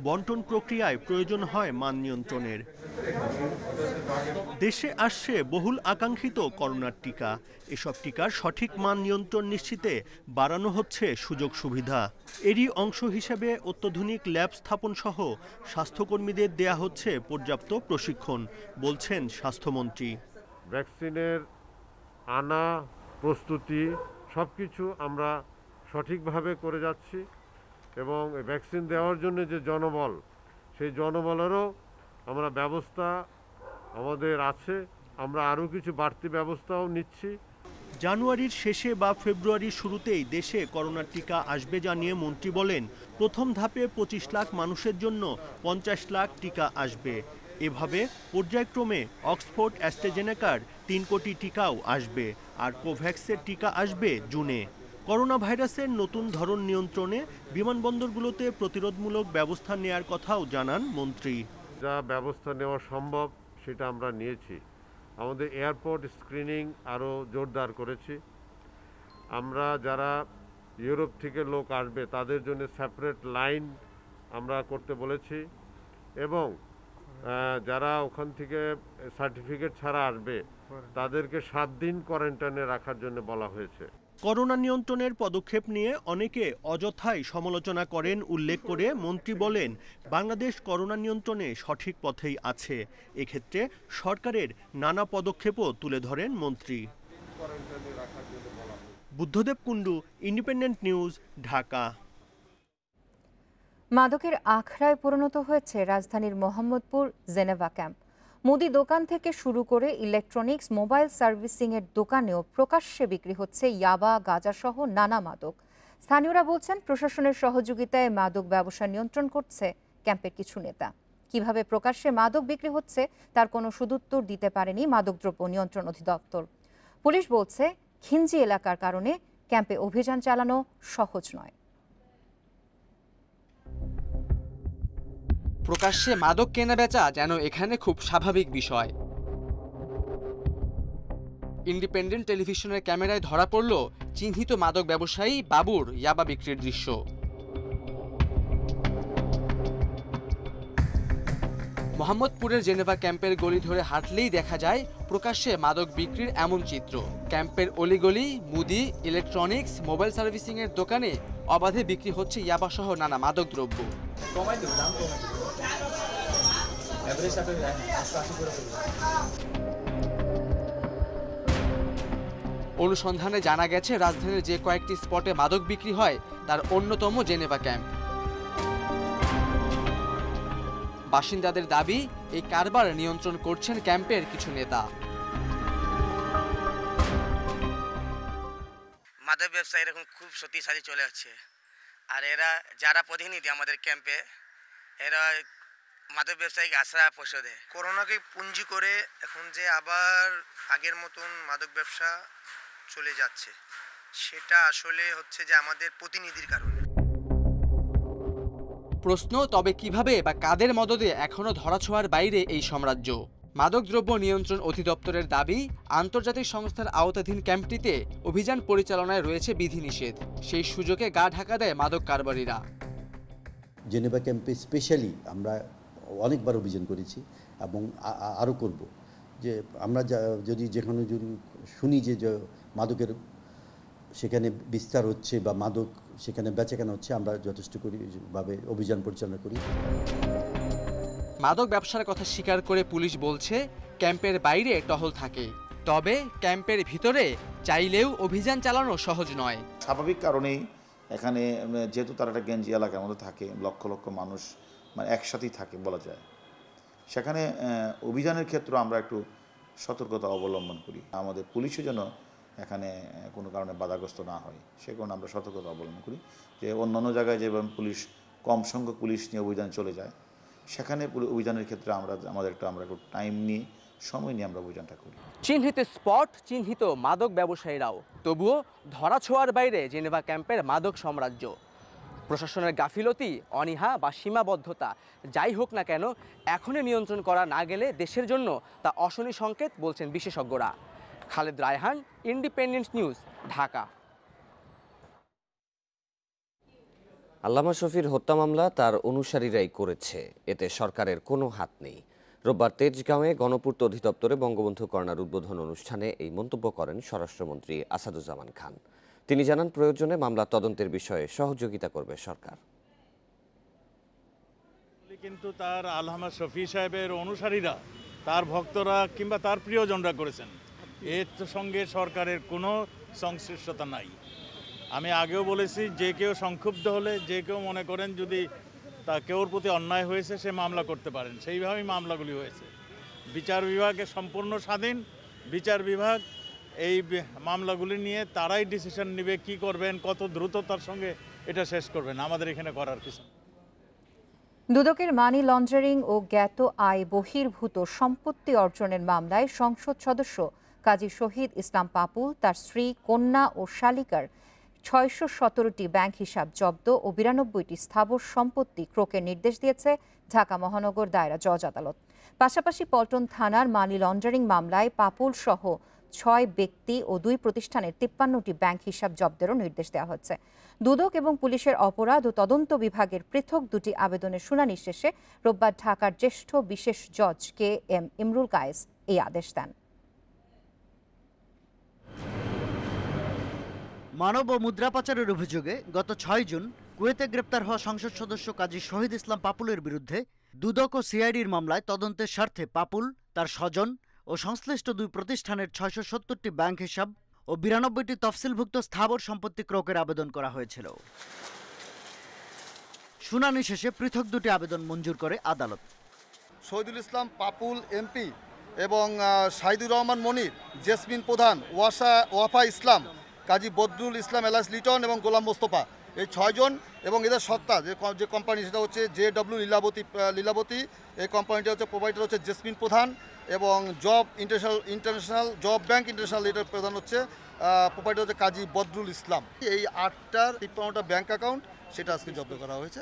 বন্টন প্রক্রিয়ায় প্রয়োজন হয় মান নিয়ন্ত্রণের। দেশে আসছে বহুল আকাঙ্ক্ষিত করোনার টিকা। এসব টিকার সঠিক মান নিয়ন্ত্রণ নিশ্চিতে বাড়ানো হচ্ছে সুযোগ সুবিধা। এরই অংশ হিসেবে অত্যাধুনিক ল্যাব স্থাপন সহ স্বাস্থ্যকর্মীদের দেয়া হচ্ছে পর্যাপ্ত প্রশিক্ষণ, বলছেন স্বাস্থ্যমন্ত্রী। ভ্যাকসিনের আনা, প্রস্তুতি সবকিছু আমরা সঠিকভাবে করে যাচ্ছি এবং ভ্যাকসিন দেওয়ার জন্য যে জনবল, সেই জনবলেরও আমরা ব্যবস্থা আমাদের আছে। আমরা আরও কিছু বাড়তি ব্যবস্থাও নিচ্ছি। জানুয়ারির শেষে বা ফেব্রুয়ারির শুরুতেই দেশে করোনার টিকা আসবে জানিয়ে মন্ত্রী বলেন, প্রথম ধাপে 25 লাখ মানুষের জন্য 50 লাখ টিকা আসবে। এভাবে পর্যায়ক্রমে অক্সফোর্ড অ্যাস্ট্রাজেনেকার 3 কোটি টিকাও আসবে, আর কোভ্যাক্সের টিকা আসবে জুনে। করোনা ভাইরাসের নতুন ধরন নিয়ন্ত্রণে বিমানবন্দরগুলোতে প্রতিরোধমূলক ব্যবস্থা নেয়ার কথাও জানান মন্ত্রী। যা ব্যবস্থা নেওয়া সম্ভব সেটা আমরা নিয়েছি। আমাদের এয়ারপোর্ট স্ক্রিনিং আরও জোরদার করেছি। আমরা যারা ইউরোপ থেকে লোক আসবে তাদের জন্য সেপারেট লাইন আমরা করতে বলেছি এবং যারা ওখান থেকে সার্টিফিকেট ছাড়া আসবে তাদেরকে 7 দিন কোয়ারেন্টাইনে রাখার জন্য বলা হয়েছে। করোনা নিয়ন্ত্রণের পদক্ষেপ নিয়ে অনেকে অযথাই সমালোচনা করেন উল্লেখ করে মন্ত্রী বলেন, বাংলাদেশ করোনা নিয়ন্ত্রণে সঠিক পথেই আছে। এক্ষেত্রে সরকারের নানা পদক্ষেপও তুলে ধরেন মন্ত্রী। Buddhadeb Kundu, independent News, Dhaka. মাদকের আখড়ায় পরিণত হয়েছে রাজধানীর মোহাম্মদপুর জেনেভা ক্যাম্প। মুদি দোকান থেকে শুরু করে ইলেকট্রনিক্স, মোবাইল সার্ভিসিং এর দোকানেও প্রকাশ্যে বিক্রি হচ্ছে ইয়াবা, গাঁজা সহ নানা মাদক। স্থানীয়রা বলছেন, প্রশাসনের সহযোগিতায় মাদক ব্যবসা নিয়ন্ত্রণ করছে ক্যাম্পের কিছু নেতা। কিভাবে প্রকাশ্যে মাদক বিক্রি হচ্ছে তার কোনো সদুত্তর দিতে পারেনি মাদকদ্রব্য নিয়ন্ত্রণ অধিদপ্তর। পুলিশ বলছে, খিঞ্জি এলাকার কারণে ক্যাম্পে অভিযান চালানো সহজ নয়। প্রকাশ্যে মাদক কেনাবেচা যেন এখানে খুব স্বাভাবিক বিষয়। ইন্ডিপেন্ডেন্ট টেলিভিশনের ক্যামেরায় ধরা পড়ল চিহ্নিত মাদক ব্যবসায়ী বাবুর ইয়াবা বিক্রির দৃশ্য। মোহাম্মদপুরের জেনেভা ক্যাম্পের গলি ধরে হাঁটলেই দেখা যায় প্রকাশ্যে মাদক বিক্রির এমন চিত্র। ক্যাম্পের অলিগলি, মুদি, ইলেকট্রনিক্স, মোবাইল সার্ভিসিং এর দোকানে অবাধে বিক্রি হচ্ছে ইয়াবা সহ নানা মাদক দ্রব্য। অনুসন্ধানে জানা গেছে, রাজধানীর যে কয়েকটি স্পটে মাদক বিক্রি হয় তার অন্যতম জেনেভা ক্যাম্প। বাসিন্দাদের দাবি, এই কারবার নিয়ন্ত্রণ করছেন ক্যাম্পের কিছু নেতা। মাদক ব্যবসা এরকম খুব শক্তিশালী চলে যাচ্ছে, আর এরা যারা প্রতিনিধি আমাদের ক্যাম্পে, এরা মাদক ব্যবসায়ীকে আশ্রয় পোষে দেয়। করোনাকে পুঁজি করে এখন যে আবার আগের মতন মাদক ব্যবসা চলে যাচ্ছে, সেটা আসলে হচ্ছে যে আমাদের প্রতিনিধির কারণে। প্রশ্ন, তবে কিভাবে বা কাদের মদদে এখনো ধরাছোঁয়ার বাইরে এই সাম্রাজ্য? মাদকদ্রব্য নিয়ন্ত্রণ অধিদপ্তরের দাবি, আন্তর্জাতিক সংস্থার আওতাধীন ক্যাম্পটিতে অভিযান পরিচালনায় রয়েছে বিধিনিষেধ। সেই সুযোগে গা ঢাকা দেয় মাদক কারবারিরা। জেনেভা ক্যাম্পে স্পেশালি আমরা অনেকবার অভিযান করেছি এবং আরও করব। যে আমরা যদি যেখানে যদি শুনি যে মাদকের সেখানে বিস্তার হচ্ছে বা মাদক সেখানে বেচাকেনা হচ্ছে, আমরা যথেষ্ট ভাবে অভিযান পরিচালনা করি। মাদক ব্যবসার কথা স্বীকার করে পুলিশ বলছে, ক্যাম্পের বাইরে টহল থাকে, তবে ক্যাম্পের ভিতরে চাইলেও অভিযান চালানো সহজ নয়। স্বাভাবিক কারণেই এখানে যেহেতু তারা একটা গেঞ্জি এলাকার মধ্যে থাকে, লক্ষ লক্ষ মানুষ মানে একসাথেই থাকে বলা যায়, সেখানে অভিযানের ক্ষেত্রে আমরা একটু সতর্কতা অবলম্বন করি। আমাদের পুলিশও যেন এখানে কোনো কারণে বাধাগ্রস্ত না হয়, সে কারণে আমরা সতর্কতা অবলম্বন করি। যে অন্যান্য জায়গায় যেভাবে পুলিশ কম সংখ্যক পুলিশ নিয়ে অভিযান চলে যায়, সেখানে অভিযানের ক্ষেত্রে আমরা একটু টাইম নিয়ে সময় নিয়ে আমরা অভিযানটা করি। চিহ্নিত স্পট, চিহ্নিত মাদক ব্যবসায়ীরাও, তবুও ধরাছোঁয়ার বাইরে জেনেভা ক্যাম্পের মাদক সাম্রাজ্য। প্রশাসনের গাফিলতি, অনীহা বা সীমাবদ্ধতা যাই হোক না কেন, এখনই নিয়ন্ত্রণ করা না গেলে দেশের জন্য তা অশনি সংকেত বলছেন বিশেষজ্ঞরা। Khaled Raihan, independent News, Dhaka. আল্লামা শফির হত্যা মামলা তার অনুসারীরাই করেছে, এতে সরকারের কোনো হাত নেই। রোববার তেজগাঁওয়ে গণপূর্ত অধিদপ্তরে বঙ্গবন্ধু কর্নার উদ্বোধন অনুষ্ঠানে এই মন্তব্য করেন স্বরাষ্ট্রমন্ত্রী আসাদুজ্জামান খান। তিনি জানান, প্রয়োজনে মামলা তদন্তের বিষয়ে সহযোগিতা করবে সরকার। কিন্তু তার আল্লামা শফি সাহেবের অনুসারীরা, তার ভক্তরা কিংবা তার প্রিয়জনরা করেছেন, এর সঙ্গে সরকারের কোনো সংশ্লিষ্টতা নাই। আমি আগেও বলেছি, যে কেউ সংক্ষুব্ধ হলে, যে কেউ মনে করেন যদি তা কেউর প্রতি অন্যায় হয়েছে, সে মামলা করতে পারেন। সেইভাবেই মামলাগুলি হয়েছে। বিচার বিভাগে সম্পূর্ণ স্বাধীন। বিচার বিভাগ এই মামলাগুলি নিয়ে তারাই ডিসিশন নেবে কি করবেন, কত দ্রুততার সঙ্গে এটা শেষ করবেন। আমাদের এখানে করার কিছু। দুদকের মানি লন্ডারিং ও জ্ঞাত আয় বহির্ভূত সম্পত্তি অর্জনের মামলায় সংসদ সদস্য কাজী শহীদ ইসলাম পাপুল, তার স্ত্রী, কন্যা ও শালিকার ৬১৭টি ব্যাংক হিসাব জব্দ ও ৯২টি স্থাবর সম্পত্তি ক্রোকের নির্দেশ দিয়েছে ঢাকা মহানগর দায়রা জজ আদালত। পাশাপাশি পল্টন থানার মানি লন্ডারিং মামলায় পাপুল সহ ৬ ব্যক্তি ও ২ প্রতিষ্ঠানের ৫৩টি ব্যাংক হিসাব জব্দেরও নির্দেশ দেওয়া হচ্ছে। দুদক এবং পুলিশের অপরাধ ও তদন্ত বিভাগের পৃথক দুটি আবেদনের শুনানি শেষে রোববার ঢাকার জ্যেষ্ঠ বিশেষ জজ KM ইমরুল কায়েস এই আদেশ দেন। মানব ও মুদ্রা পাচারের অভিযোগে গত 6 জুন কুয়েতে গ্রেপ্তার হওয়া সংসদ সদস্য কাজী শহীদ ইসলাম পাপুলের বিরুদ্ধে দুদক ও সিআইডির মামলায় তদন্তের স্বার্থে পাপুল, তার স্বজন ও সংশ্লিষ্ট 2 প্রতিষ্ঠানের 670টি ব্যাংক হিসাব ও 92টি তফসিলভুক্ত স্থাবর সম্পত্তি ক্রয়ের আবেদন করা হয়েছিল। শুনানি শেষে পৃথক 2টি আবেদন মঞ্জুর করে আদালত। শহীদুল ইসলাম পাপুল এমপি এবং শাহিদুর রহমান মনির, জেসমিন প্রধান, ওয়াফা ইসলাম, কাজী বদরুল ইসলাম এলাস লিটন এবং গোলাম মোস্তফা, এই 6 জন এবং এদের সত্তা যে কোম্পানি সেটা হচ্ছে JW লীলাবতী। এই কোম্পানিটা হচ্ছে প্রোভাইডার হচ্ছে জেসমিন প্রধান এবং job international job bank international, এটার প্রধান হচ্ছে প্রোভাইডার হচ্ছে কাজী বদরুল ইসলাম। এই 8টার 53টা ব্যাংক অ্যাকাউন্ট সেটা আজকে জব্দ করা হয়েছে।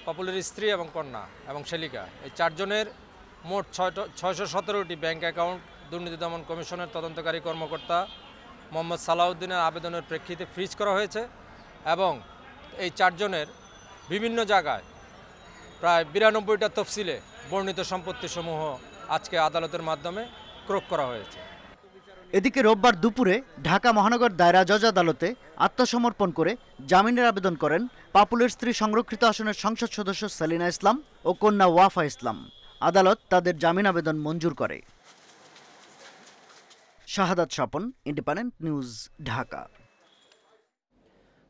পাপুলের স্ত্রী এবং কন্যা এবং শেলিকা, এই 4 জনের মোট 617টি ব্যাংক অ্যাকাউন্ট দুর্নীতি দমন কমিশনের তদন্তকারী কর্মকর্তা মোহাম্মদ সালাউদ্দিনের আবেদনের প্রেক্ষিতে ফ্রিজ করা হয়েছে এবং এই 4 জনের বিভিন্ন জায়গায় প্রায় 92টা তফসিলে বর্ণিত সম্পত্তিসমূহ আজকে আদালতের মাধ্যমে ক্রয় করা হয়েছে। এদিকে রোববার দুপুরে ঢাকা মহানগর দায়রা জজ আদালতে আত্মসমর্পণ করে জামিনের আবেদন করেন পাপুলের স্ত্রী সংরক্ষিত আসনের সংসদ সদস্য সেলিনা ইসলাম ও কন্যা ওয়াফা ইসলাম। আদালত তাদের জামিন আবেদন মঞ্জুর করে। শাহাদাত স্বপন, ইন্ডিপেন্ডেন্ট নিউজ, ঢাকা।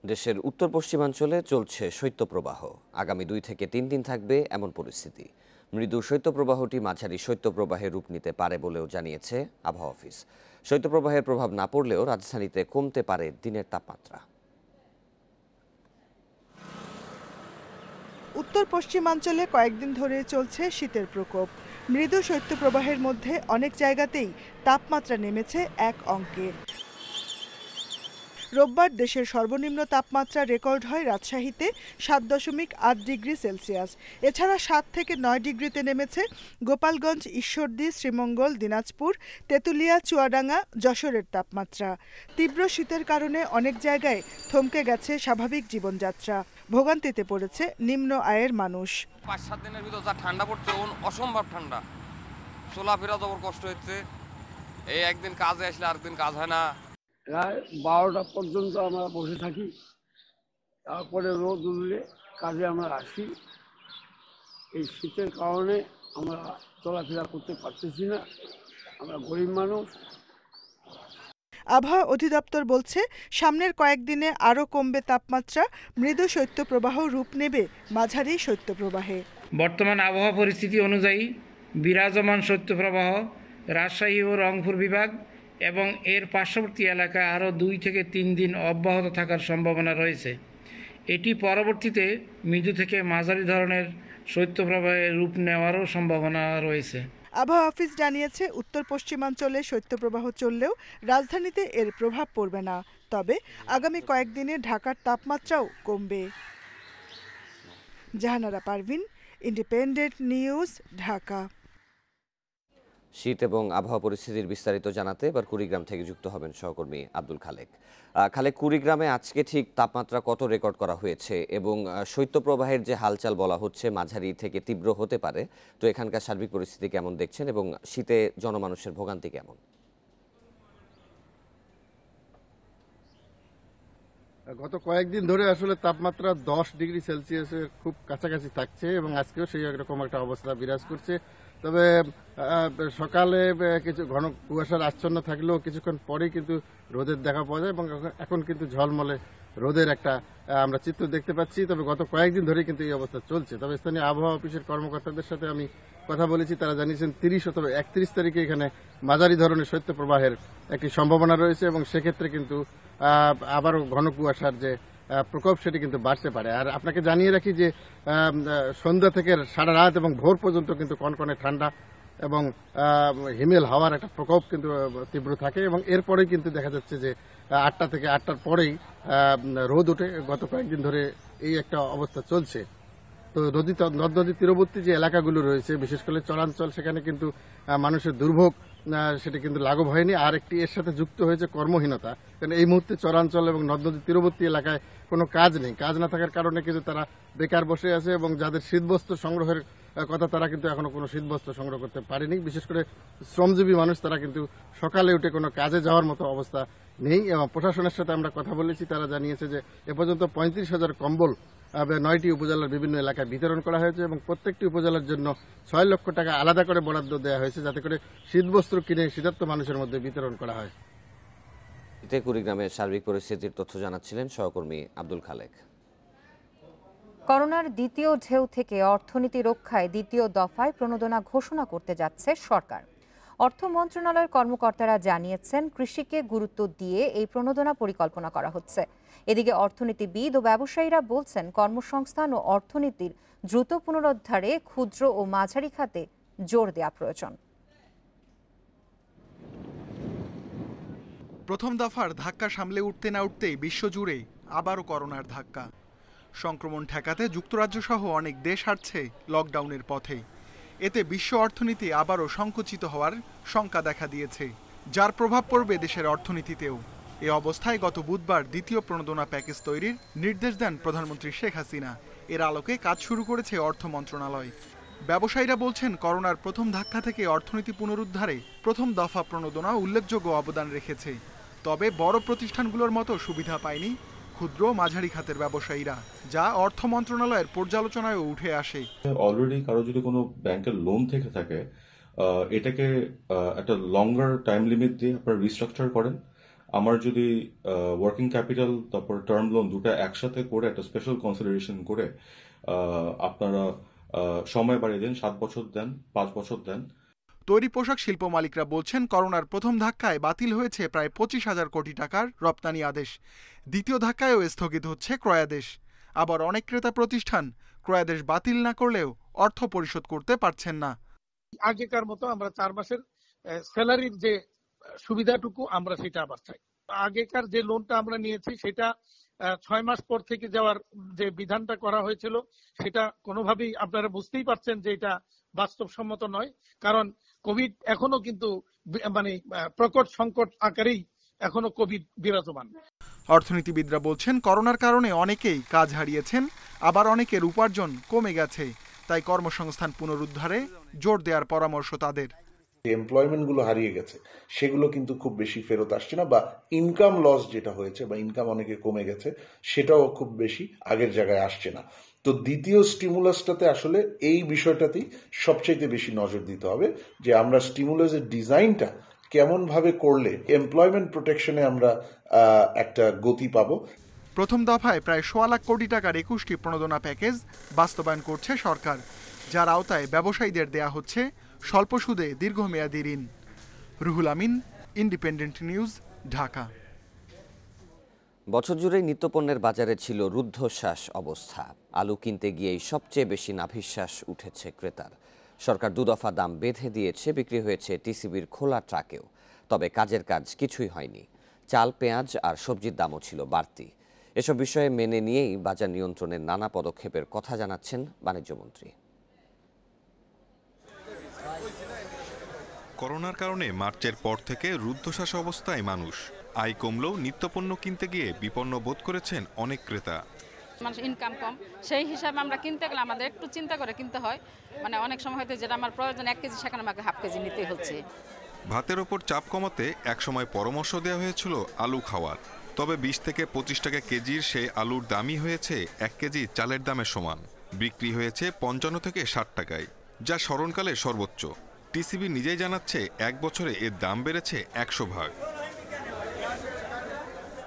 দেশের উত্তর পশ্চিমাঞ্চলে চলছে শৈত্যপ্রবাহ। আগামী 2 থেকে 3 দিন থাকবে এমন পরিস্থিতি। মৃদু শৈত্যপ্রবাহটি মাঝারি শৈত্যপ্রবাহের রূপ নিতে পারে বলেও জানিয়েছে আবহাওয়া অফিস। শৈত্যপ্রবাহের প্রভাব না পড়লেও রাজধানীতে কমতে পারে দিনের তাপমাত্রা। উত্তর পশ্চিমাঞ্চলে কয়েকদিন ধরে চলছে শীতের প্রকোপ। মৃদু শৈত্যপ্রবাহের মধ্যে অনেক জায়গাতেই তাপমাত্রা নেমেছে 1 অঙ্কে। রোববার দেশের সর্বনিম্ন তাপমাত্রা রেকর্ড হয় রাজশাহীতে 7.8 ডিগ্রি সেলসিয়াস। এছাড়া 7 থেকে 9 ডিগ্রিতে নেমেছে গোপালগঞ্জ, ঈশ্বরদী, শ্রীমঙ্গল, দিনাজপুর, তেঁতুলিয়া, চুয়াডাঙ্গা, যশোরের তাপমাত্রা। তীব্র শীতের কারণে অনেক জায়গায় থমকে গেছে স্বাভাবিক জীবনযাত্রা। ভোগান্তিতে পড়েছে নিম্ন আয়ের মানুষ। 5-7 দিনের ভিতর যা ঠান্ডা পড়ছে, অসম্ভব ঠান্ডা, চলাফেরা জবর কষ্ট হচ্ছে। এই একদিন কাজে আসলে আরেকদিন কাজ হয় না। রাত 12টা পর্যন্ত আমরা বসে থাকি, তারপরে রোদ উঠলে কাজে আমরা আসি। এই শীতের কারণে আমরা চলাফেরা করতে পারতেছি না, আমরা গরিব মানুষ। আবহাওয়া অধিদপ্তর বলছে সামনের কয়েকদিনে আরও কমবে তাপমাত্রা, মৃদু শৈত্যপ্রবাহ রূপ নেবে মাঝারি শৈত্যপ্রবাহে। বর্তমান আবহাওয়া পরিস্থিতি অনুযায়ী বিরাজমান শৈত্যপ্রবাহ রাজশাহী ও রংপুর বিভাগ এবং এর পার্শ্ববর্তী এলাকায় আরও 2 থেকে 3 দিন অব্যাহত থাকার সম্ভাবনা রয়েছে। এটি পরবর্তীতে মৃদু থেকে মাঝারি ধরনের শৈত্যপ্রবাহের রূপ নেওয়ারও সম্ভাবনা রয়েছে। আবহাওয়া অফিস জানিয়েছে উত্তর পশ্চিমাঞ্চলে শৈত্যপ্রবাহ চললেও রাজধানীতে এর প্রভাব পড়বে না। তবে আগামী কয়েকদিনে ঢাকার তাপমাত্রাও কমবে। Jahanara Parvin, Independent News, Dhaka. শীত এবং আবহাওয়া পরিস্থিতির বিস্তারিত জানাতে এবার কুড়িগ্রাম থেকে যুক্ত হবেন সহকর্মী আব্দুল খালেক। খালেক, কুড়িগ্রামে আজকে ঠিক তাপমাত্রা কত রেকর্ড করা হয়েছে এবং শৈত্যপ্রবাহের যে হালচাল বলা হচ্ছে মাঝারি থেকে তীব্র হতে পারে, তো এখানকার সার্বিক পরিস্থিতি কেমন দেখছেন এবং শীতে জনমানুষের ভোগান্তি কেমন? গত কয়েকদিন ধরে আসলে তাপমাত্রা 10 ডিগ্রি সেলসিয়াসের খুব কাছাকাছি থাকছে এবং আজকেও সেই রকম একটা অবস্থা বিরাজ করছে। তবে সকালে কিছু ঘন কুয়াশার আচ্ছন্ন থাকলেও কিছুক্ষণ পরেই কিন্তু রোদের দেখা পাওয়া যায় এবং এখন কিন্তু ঝলমলে রোদের একটা আমরা চিত্র দেখতে পাচ্ছি। তবে গত কয়েকদিন ধরে কিন্তু এই অবস্থা চলছে। তবে স্থানীয় আবহাওয়া অফিসের কর্মকর্তাদের সাথে আমি কথা বলেছি, তারা জানিয়েছেন 30 অথবা 31 তারিখে এখানে মাঝারি ধরনের শৈত্যপ্রবাহের একটি সম্ভাবনা রয়েছে এবং সেক্ষেত্রে কিন্তু আবারও ঘন কুয়াশার যে প্রকোপ সেটি কিন্তু বাড়তে পারে। আর আপনাকে জানিয়ে রাখি যে সন্ধ্যা থেকে সারা রাত এবং ভোর পর্যন্ত কিন্তু কনকনে ঠান্ডা এবং হিমেল হাওয়ার একটা প্রকোপ কিন্তু তীব্র থাকে এবং এরপরেই কিন্তু দেখা যাচ্ছে যে 8টা থেকে 8টার পরেই রোদ ওঠে। গত কয়েকদিন ধরে এই একটা অবস্থা চলছে। তো নদ নদী তীরবর্তী যে এলাকাগুলো রয়েছে, বিশেষ করে চরাঞ্চল, সেখানে কিন্তু মানুষের দুর্ভোগ সেটি কিন্তু লাঘব হয়নি। আর একটি এর সাথে যুক্ত হয়েছে কর্মহীনতা। কারণ এই মুহূর্তে চরাঞ্চল এবং নদ নদী তীরবর্তী এলাকায় কোনো কাজ নেই। কাজ না থাকার কারণে কিন্তু তারা বেকার বসে আছে এবং যাদের শীতবস্ত্র সংগ্রহের কথা তারা কিন্তু এখনো কোনো শীতবস্ত্র সংগ্রহ করতে পারেনি। বিশেষ করে শ্রমজীবী মানুষ তারা কিন্তু সকালে উঠে কোনো কাজে যাওয়ার মতো অবস্থা নেই এবং প্রশাসনের সাথে আমরা কথা বলেছি, তারা জানিয়েছে যে এ পর্যন্ত 35,000 কম্বল 9টি উপজেলার বিভিন্ন এলাকায় বিতরণ করা হয়েছে এবং প্রত্যেকটি উপজেলার জন্য 6 লক্ষ টাকা আলাদা করে বরাদ্দ দেওয়া হয়েছে যাতে করে শীতবস্ত্র কিনে শীতার্ত মানুষের মধ্যে বিতরণ করা হয়। এতে কুড়িগ্রামের সার্বিক পরিস্থিতির তথ্য জানাচ্ছিলেন সহকর্মী আব্দুল খালেক। করোনার দ্বিতীয় ঢেউ থেকে অর্থনীতি রক্ষায় দ্বিতীয় দফায় প্রণোদনা ঘোষণা করতে যাচ্ছে সরকার। অর্থ মন্ত্রণালয়ের কর্মকর্তারা জানিয়েছেন, কৃষিকে গুরুত্ব দিয়ে এই প্রণোদনা পরিকল্পনা করা হচ্ছে। এদিকে অর্থনীতিবিদ ও ব্যবসায়ীরা বলছেন, কর্মসংস্থান ও অর্থনীতির দ্রুত পুনরুদ্ধারে ক্ষুদ্র ও মাঝারি খাতে জোর দেওয়া প্রয়োজন। প্রথম দফার ধাক্কা সামলে উঠতে না উঠতেই বিশ্বজুড়ে আবারও করোনার ধাক্কা। সংক্রমণ ঠেকাতে যুক্তরাজ্য সহ অনেক দেশ হাঁটছে লকডাউনের পথে। এতে বিশ্ব অর্থনীতি আবারও সংকুচিত হওয়ার শঙ্কা দেখা দিয়েছে, যার প্রভাব পড়বে দেশের অর্থনীতিতেও। এ অবস্থায় গত বুধবার দ্বিতীয় প্রণোদনা প্যাকেজ তৈরির নির্দেশ দেন প্রধানমন্ত্রী শেখ হাসিনা। এর আলোকে কাজ শুরু করেছে অর্থ মন্ত্রণালয়। ব্যবসায়ীরা বলছেন, করোনার প্রথম ধাক্কা থেকে অর্থনীতি পুনরুদ্ধারে প্রথম দফা প্রণোদনা উল্লেখযোগ্য অবদান রেখেছে। তবে বড় প্রতিষ্ঠানগুলোর মতো সুবিধা পায়নি ক্ষুদ্র মাঝারি খাতের ব্যবসায়ীরা, যা অর্থ মন্ত্রণালয়ের পর্যালোচনায়ও উঠে আসে। অলরেডি কারো যদি কোনো ব্যাংকের লোন থেকে থাকে, এটাকে একটা লঙ্গার টাইম লিমিট দিয়ে আপনারা রিস্ট্রাকচার করেন। আমার যদি ওয়ার্কিং ক্যাপিটাল তারপর টার্ম লোন দুটো একসাথে করে একটা স্পেশাল কনসিডারেশন করে আপনারা সময় বাড়িয়ে দেন, 7 বছর দেন, 5 বছর দেন। তৈরি পোশাক শিল্প মালিকরা বলছেন, করোনার প্রথম ধাক্কায় বাতিল হয়েছে প্রায় 25,000 কোটি টাকার রপ্তানি আদেশ। দ্বিতীয় ধাক্কায়ও স্থগিত হচ্ছে ক্রয়াদেশ। আবার অনেক ক্রেতা প্রতিষ্ঠান ক্রয়াদেশ বাতিল না করলেও অর্থ পরিশোধ করতে পারছেন না। আগেকার মতো আমরা 4 মাসের স্যালারির যে সুবিধাটুকু আমরা সেটা আবার চাই। আগেকার যে লোনটা আমরা নিয়েছি সেটা 6 মাস পর থেকে যাওয়ার যে বিধানটা করা হয়েছিল সেটা কোনোভাবেই আপনারা বুঝতেই পারছেন যে এটা বাস্তবসম্মত নয়, কারণ কোভিড এখনো কিন্তু মানে প্রকট সংকট আকারেই এখনো কোভিড বিরাজমান। অর্থনীতিবিদরা বলছেন, করোনার কারণে অনেকেই কাজ হারিয়েছেন, আবার অনেকের উপার্জন কমে গেছে। তাই কর্মসংস্থান পুনরুদ্ধারে জোর দেওয়ার পরামর্শ তাদের। এমপ্লয়মেন্টগুলো হারিয়ে গেছে সেগুলো কিন্তু খুব বেশি ফেরত আসছে না, বা ইনকাম লস যেটা হয়েছে বা ইনকাম অনেকে কমে গেছে সেটাও খুব বেশি আগের জায়গায় আসছে না। তো দ্বিতীয় স্টিমুলাসটাতে আসলে এই বিষয়টাতেই সবচেয়ে বেশি নজর দিতে হবে যে আমরা স্টিমুলাসের ডিজাইনটা কেমন ভাবে করলে এমপ্লয়মেন্ট প্রোটেকশনে আমরা একটা গতি পাবো। প্রথম দফায় প্রায় 1.25 লাখ কোটি টাকার 21টি প্রণোদনা প্যাকেজ বাস্তবায়ন করছে সরকার, যার আওতায় ব্যবসায়ীদের দেয়া হচ্ছে স্বল্প সুদে দীর্ঘমেয়াদী ঋণ। Ruhul Amin, independent News, Dhaka. বছর জুড়ে নিত্যপণ্যের বাজারে ছিল রুদ্ধশ্বাস অবস্থা। আলু কিনতে গিয়েই সবচেয়ে বেশি নাভিশ্বাস উঠেছে ক্রেতার। সরকার 2 দফা দাম বেঁধে দিয়েছে, বিক্রি হয়েছে টিসিবির খোলা ট্রাকেও। তবে কাজের কাজ কিছুই হয়নি। চাল, পেঁয়াজ আর সবজির দামও ছিল বাড়তি। এসব বিষয়ে মেনে নিয়েই বাজার নিয়ন্ত্রণের নানা পদক্ষেপের কথা জানাচ্ছেন বাণিজ্যমন্ত্রী। করোনার কারণে মার্চের পর থেকে রুদ্ধশ্বাস অবস্থায় মানুষ। আয় কমলেও নিত্যপণ্য কিনতে গিয়ে বিপন্ন বোধ করেছেন অনেক ক্রেতা। মানুষ ইনকাম কম, সেই হিসাবে আমরা কিনতে গেলে আমাদের একটু চিন্তা করে কিনতে হয়। মানে অনেক সময় হয়তো যেটা আমার প্রয়োজন 1 কেজি সেখানে আমাকে হাফ কেজি নিতে হচ্ছে। ভাতের ওপর চাপ কমাতে একসময় পরামর্শ দেওয়া হয়েছিল আলু খাওয়ার। তবে 20 থেকে 25 টাকা কেজির সেই আলুর দামই হয়েছে 1 কেজি চালের দামের সমান। বিক্রি হয়েছে 55 থেকে 60 টাকায়, যা স্মরণকালে সর্বোচ্চ। টিসিবি নিজেই জানাচ্ছে 1 বছরে এর দাম বেড়েছে 100 ভাগ।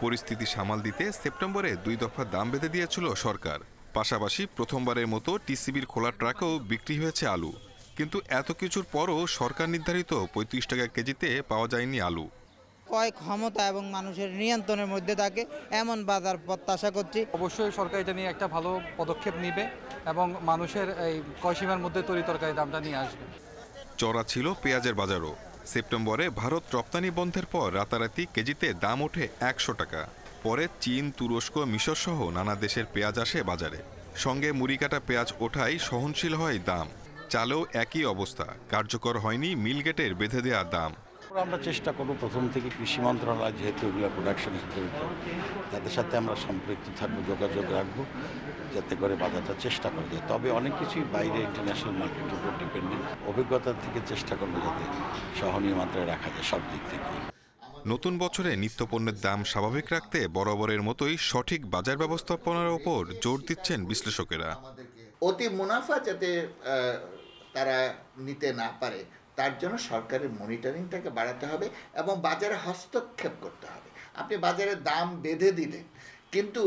পরিস্থিতি সামাল দিতে সেপ্টেম্বরে 2 দফা দাম বেঁধে দিয়েছিল সরকার। পাশাপাশি প্রথমবারের মতো টিসিবির খোলা ট্রাকেও বিক্রি হয়েছে আলু। কিন্তু এত কিছুর পরও সরকার নির্ধারিত 35 টাকা কেজিতে পাওয়া যায়নি আলু। ক্রয় ক্ষমতা এবং মানুষের নিয়ন্ত্রণের মধ্যে থাকে এমন বাজার প্রত্যাশা করছি। অবশ্যই সরকার এটা নিয়ে একটা ভালো পদক্ষেপ নেবে এবং মানুষের এই ক্রয়সীমার মধ্যে তরিতরকারি দামটা নিয়ে আসবে। চড়া ছিল পেঁয়াজের বাজারও। সেপ্টেম্বরে ভারত রপ্তানি বন্ধের পর রাতারাতি কেজিতে দাম ওঠে 100 টাকা। পরে চীন, তুরস্ক, মিশর সহ নানা দেশের পেঁয়াজ আসে বাজারে। সঙ্গে মুড়িকাটা পেঁয়াজ ওঠাই সহনশীল হয় দাম। চালেও একই অবস্থা, কার্যকর হয়নি মিলগেটের বেঁধে দেওয়া দাম। আমরা চেষ্টা করব প্রথম থেকে কৃষি মন্ত্রণালয় যেহেতু এগুলো প্রোডাকশনের সাথে তাদের সাথে আমরা সম্পৃক্ত থাকবো, যোগাযোগ রাখবো, যাতে করে বাজারটা চেষ্টা করা যায়। তবে অনেক কিছুই বাইরে ইন্টারন্যাশনাল মার্কেটের উপর ডিপেন্ডেন্ট। অভিজ্ঞতা থেকে চেষ্টা করবো যাতে সহনীয় মাত্রায় রাখা যায় সব দিক থেকে। নতুন বছরে নিত্যপণ্যের দাম স্বাভাবিক রাখতে বরাবরের মতোই সঠিক বাজার ব্যবস্থাপনার ওপর জোর দিচ্ছেন বিশ্লেষকেরা। অতি মুনাফা যাতে তারা নিতে না পারে তার জন্য সরকারের মনিটরিংটাকে বাড়াতে হবে এবং বাজারে হস্তক্ষেপ করতে হবে। আপনি বাজারে দাম বেঁধে দিলেন কিন্তু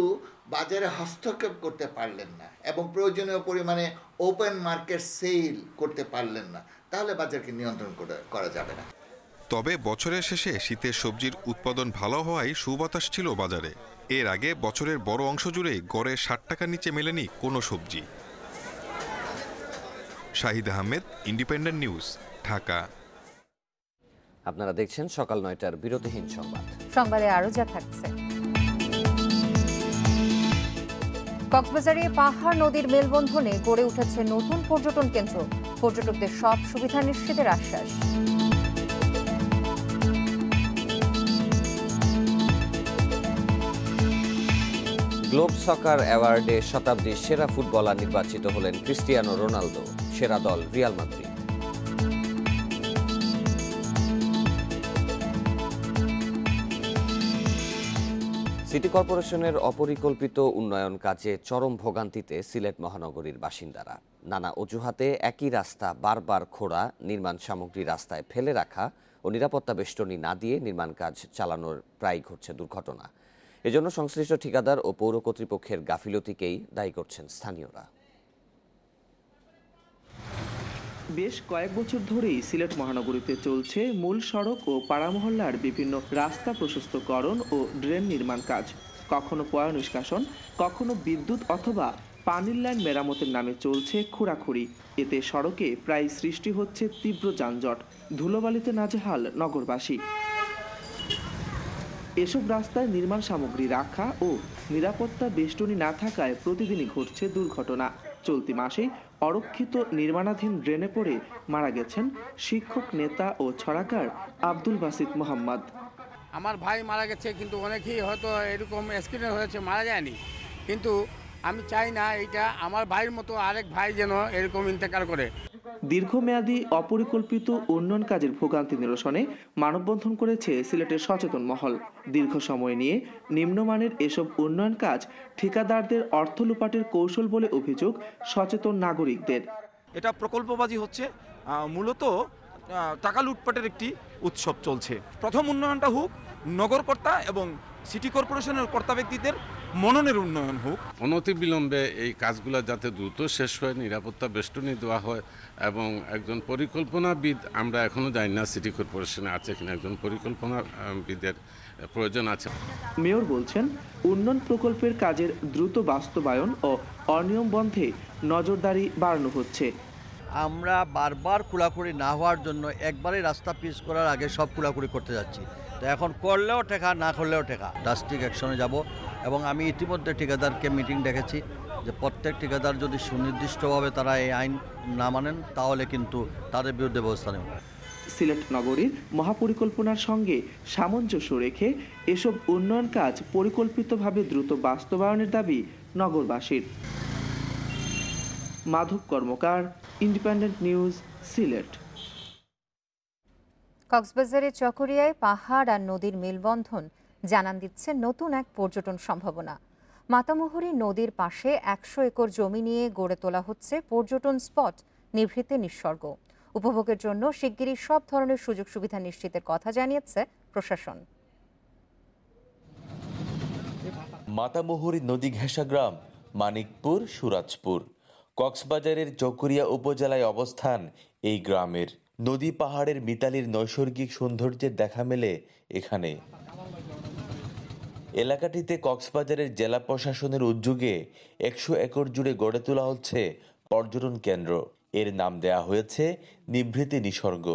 বাজারে হস্তক্ষেপ করতে পারলেন না এবং প্রয়োজনীয় পরিমাণে ওপেন মার্কেট সেল করতে পারলেন না, তাহলে বাজারকে নিয়ন্ত্রণ করা যাবে না। তবে বছরের শেষে শীতের সবজির উৎপাদন ভালো হওয়ায় সুবাতাস ছিল বাজারে। এর আগে বছরের বড় অংশ জুড়েই গড়ে ৬০ টাকার নিচে মেলেনি কোনো সবজি। Shahid Ahmed, independent News, Dhaka. আপনারা দেখছেন সকাল ৯টার বিরতিহীন সংবাদ। সংবাদে আরো যা থাকছে। কক্সবাজারে পাহাড় নদীর মেলবন্ধনে গড়ে উঠেছে নতুন পর্যটন কেন্দ্র। পর্যটকদের সব সুবিধা নিশ্চিতের আশ্বাস। গ্লোব সকার অ্যাওয়ার্ডে শতাব্দীর সেরা ফুটবলার নির্বাচিত হলেন ক্রিস্টিয়ানো রোনালদো। সেরা দল রিয়াল মাদ্রিদ। সিটি কর্পোরেশনের অপরিকল্পিত উন্নয়ন কাজে চরম ভোগান্তিতে সিলেট মহানগরীর বাসিন্দারা। নানা অজুহাতে একই রাস্তা বারবার খোঁড়া, নির্মাণ সামগ্রী রাস্তায় ফেলে রাখা ও নিরাপত্তা বেষ্টনী না দিয়ে নির্মাণ কাজ চালানোর প্রায় ঘটছে দুর্ঘটনা। এজন্য সংশ্লিষ্ট ঠিকাদার ও পৌর কর্তৃপক্ষের গাফিলতিকেই দায়ী করছেন স্থানীয়রা। বেশ কয়েক বছর ধরেই সিলেট মহানগরীতে চলছে মূল সড়ক ও পাড়া মহল্লার বিভিন্ন রাস্তা প্রশস্তকরণ ও ড্রেন নির্মাণ কাজ। কখনো পয় নিষ্কাশন, কখনো বিদ্যুৎ অথবা পানির লাইন মেরামতের নামে চলছে খোঁড়াখুড়ি। এতে সড়কে প্রায় সৃষ্টি হচ্ছে তীব্র যানজট, ধুলোবালিতে নাজেহাল নগরবাসী। এসব রাস্তায় নির্মাণ সামগ্রী রাখা ও নিরাপত্তা বেষ্টনী না থাকায় প্রতিদিনই ঘটছে দুর্ঘটনা। চলতি মাসেই অরক্ষিত নির্মাণাধীন ড্রেনে পড়ে মারা গেছেন শিক্ষক নেতা ও ছড়াকার আব্দুল বাসিত মোহাম্মদ। আমার ভাই মারা গেছে, কিন্তু অনেকেই হয়তো এরকম অ্যাক্সিডেন্ট হয়েছে, মারা যায়নি। কিন্তু আমি চাই না এইটা আমার ভাইয়ের মতো আরেক ভাই যেন এরকম ইন্তেকাল করে। দীর্ঘমেয়াদী অপরিকল্পিত উন্নয়ন কাজের ভোগান্তি নিরসনে মানববন্ধন করেছে সিলেটের সচেতন মহল। দীর্ঘ সময় নিয়ে নিম্নমানের এসব উন্নয়ন কাজ ঠিকাদারদের অর্থ লুপাটের কৌশল বলে অভিযোগ সচেতন নাগরিকদের। এটা প্রকল্পবাজি হচ্ছে, মূলত টাকা লুটপাটের একটি উৎসব চলছে। প্রথম উন্নয়নটা হোক নগরকর্তা এবং সিটি কর্পোরেশনের কর্তা ব্যক্তিদের মননের উন্নয়ন হোক। অনতিবিলম্বে এই কাজগুলো যাতে দ্রুত শেষ হয়, নিরাপত্তা বেষ্টনী দেওয়া হয় এবং একজন পরিকল্পনাবিদ, আমরা এখনো জানি না সিটি কর্পোরেশনে আছে কিনা একজন পরিকল্পনাবিদের প্রয়োজন আছে। মেয়র বলছেন, উন্নয়ন প্রকল্পের কাজের দ্রুত বাস্তবায়ন ও অনিয়ম বন্ধে নজরদারি বাড়ানো হচ্ছে। আমরা বারবার খোঁড়াখুড়ি না হওয়ার জন্য একবারে রাস্তা পিচ করার আগে সব খোঁড়াখুড়ি করতে যাচ্ছি। তো এখন করলেও টেকা, না করলেও টেকা। ড্রাস্টিক অ্যাকশনে যাব এবং আমি ইতিমধ্যে ঠিকাদারকে মিটিং ডেকেছি যে প্রত্যেক ঠিকাদার যদি সুনির্দিষ্টভাবে তারা এই আইন না মানেন তাহলে কিন্তু তাদের বিরুদ্ধে ব্যবস্থা নেব। সিলেট নগরীর মহাপরিকল্পনার সঙ্গে সামঞ্জস্য রেখে এসব উন্নয়ন কাজ পরিকল্পিতভাবে দ্রুত বাস্তবায়নের দাবি নগরবাসীর। মাধব কর্মকার, ইন্ডিপেন্ডেন্ট নিউজ, সিলেট। কক্সবাজারে চকরিয়ায় পাহাড় আর নদীর মেলবন্ধন জানান দিচ্ছে নতুন এক পর্যটন সম্ভাবনা। মাতামুহুরী নদীর পাশে ১০০ একর জমি নিয়ে গড়ে তোলা হচ্ছে পর্যটন স্পট নিভৃতে নিঃসর্গ। উপভোগের জন্য শিগগিরই সব ধরনের সুযোগ সুবিধা নিশ্চিতের কথা জানিয়েছে প্রশাসন। মাতামুহুরী নদী ঘেঁষা গ্রাম মানিকপুর, সুরাজপুর। কক্সবাজারের চকরিয়া উপজেলায় অবস্থান এই গ্রামের। নদী পাহাড়ের মিতালির নৈসর্গিক সৌন্দর্যের দেখা মেলে এখানে। এলাকাটিতে কক্সবাজারের জেলা প্রশাসনের উদ্যোগে ১০০ একর জুড়ে গড়ে তোলা হচ্ছে পর্যটন কেন্দ্র। এর নাম দেয়া হয়েছে নিভৃতি নিসর্গ।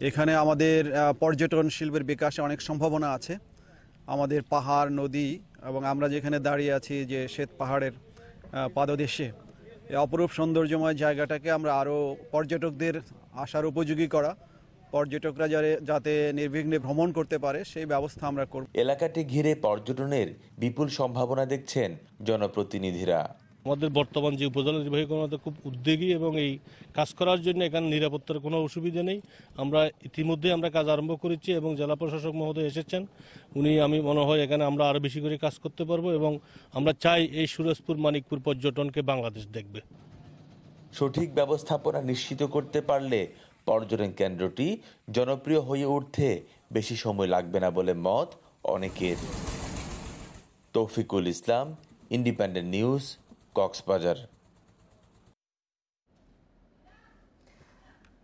এখানে আমাদের পর্যটন শিল্পের বিকাশে অনেক সম্ভাবনা আছে। আমাদের পাহাড়, নদী এবং আমরা যেখানে দাঁড়িয়ে আছি যে শ্বেত পাহাড়ের পাদদেশে, এই অপরূপ সৌন্দর্যময় জায়গাটাকে আমরা আরও পর্যটকদের আসার উপযোগী করা পর্যটকরা যাতে নির্বিঘ্নে ভ্রমণ করতে পারে সেই ব্যবস্থা আমরা করব। এলাকাটি ঘিরে পর্যটনের বিপুল সম্ভাবনা দেখছেন জনপ্রতিনিধিরা। আমাদের বর্তমান যে উপজেলা নির্বাহী কর্মকর্তা খুব উদ্যোগী এবং এই কাজ করার জন্য এখানে নিরাপত্তার কোনো অসুবিধা নেই। আমরা ইতিমধ্যে কাজ আরম্ভ করেছি এবং জেলা প্রশাসক মহোদয় এসেছেন, আমি মনে হয় এখানে আমরা আরও বেশি করে কাজ করতে পারবো এবং আমরা চাই এই সুরজপুর মানিকপুর পর্যটনকে বাংলাদেশ দেখবে। সঠিক ব্যবস্থাপনা নিশ্চিত করতে পারলে পর্যটন কেন্দ্রটি জনপ্রিয় হয়ে উঠতে বেশি সময় লাগবে না বলে মত অনেকের। তৌফিকুল ইসলাম, ইন্ডিপেন্ডেন্ট নিউজ, কক্সবাজার।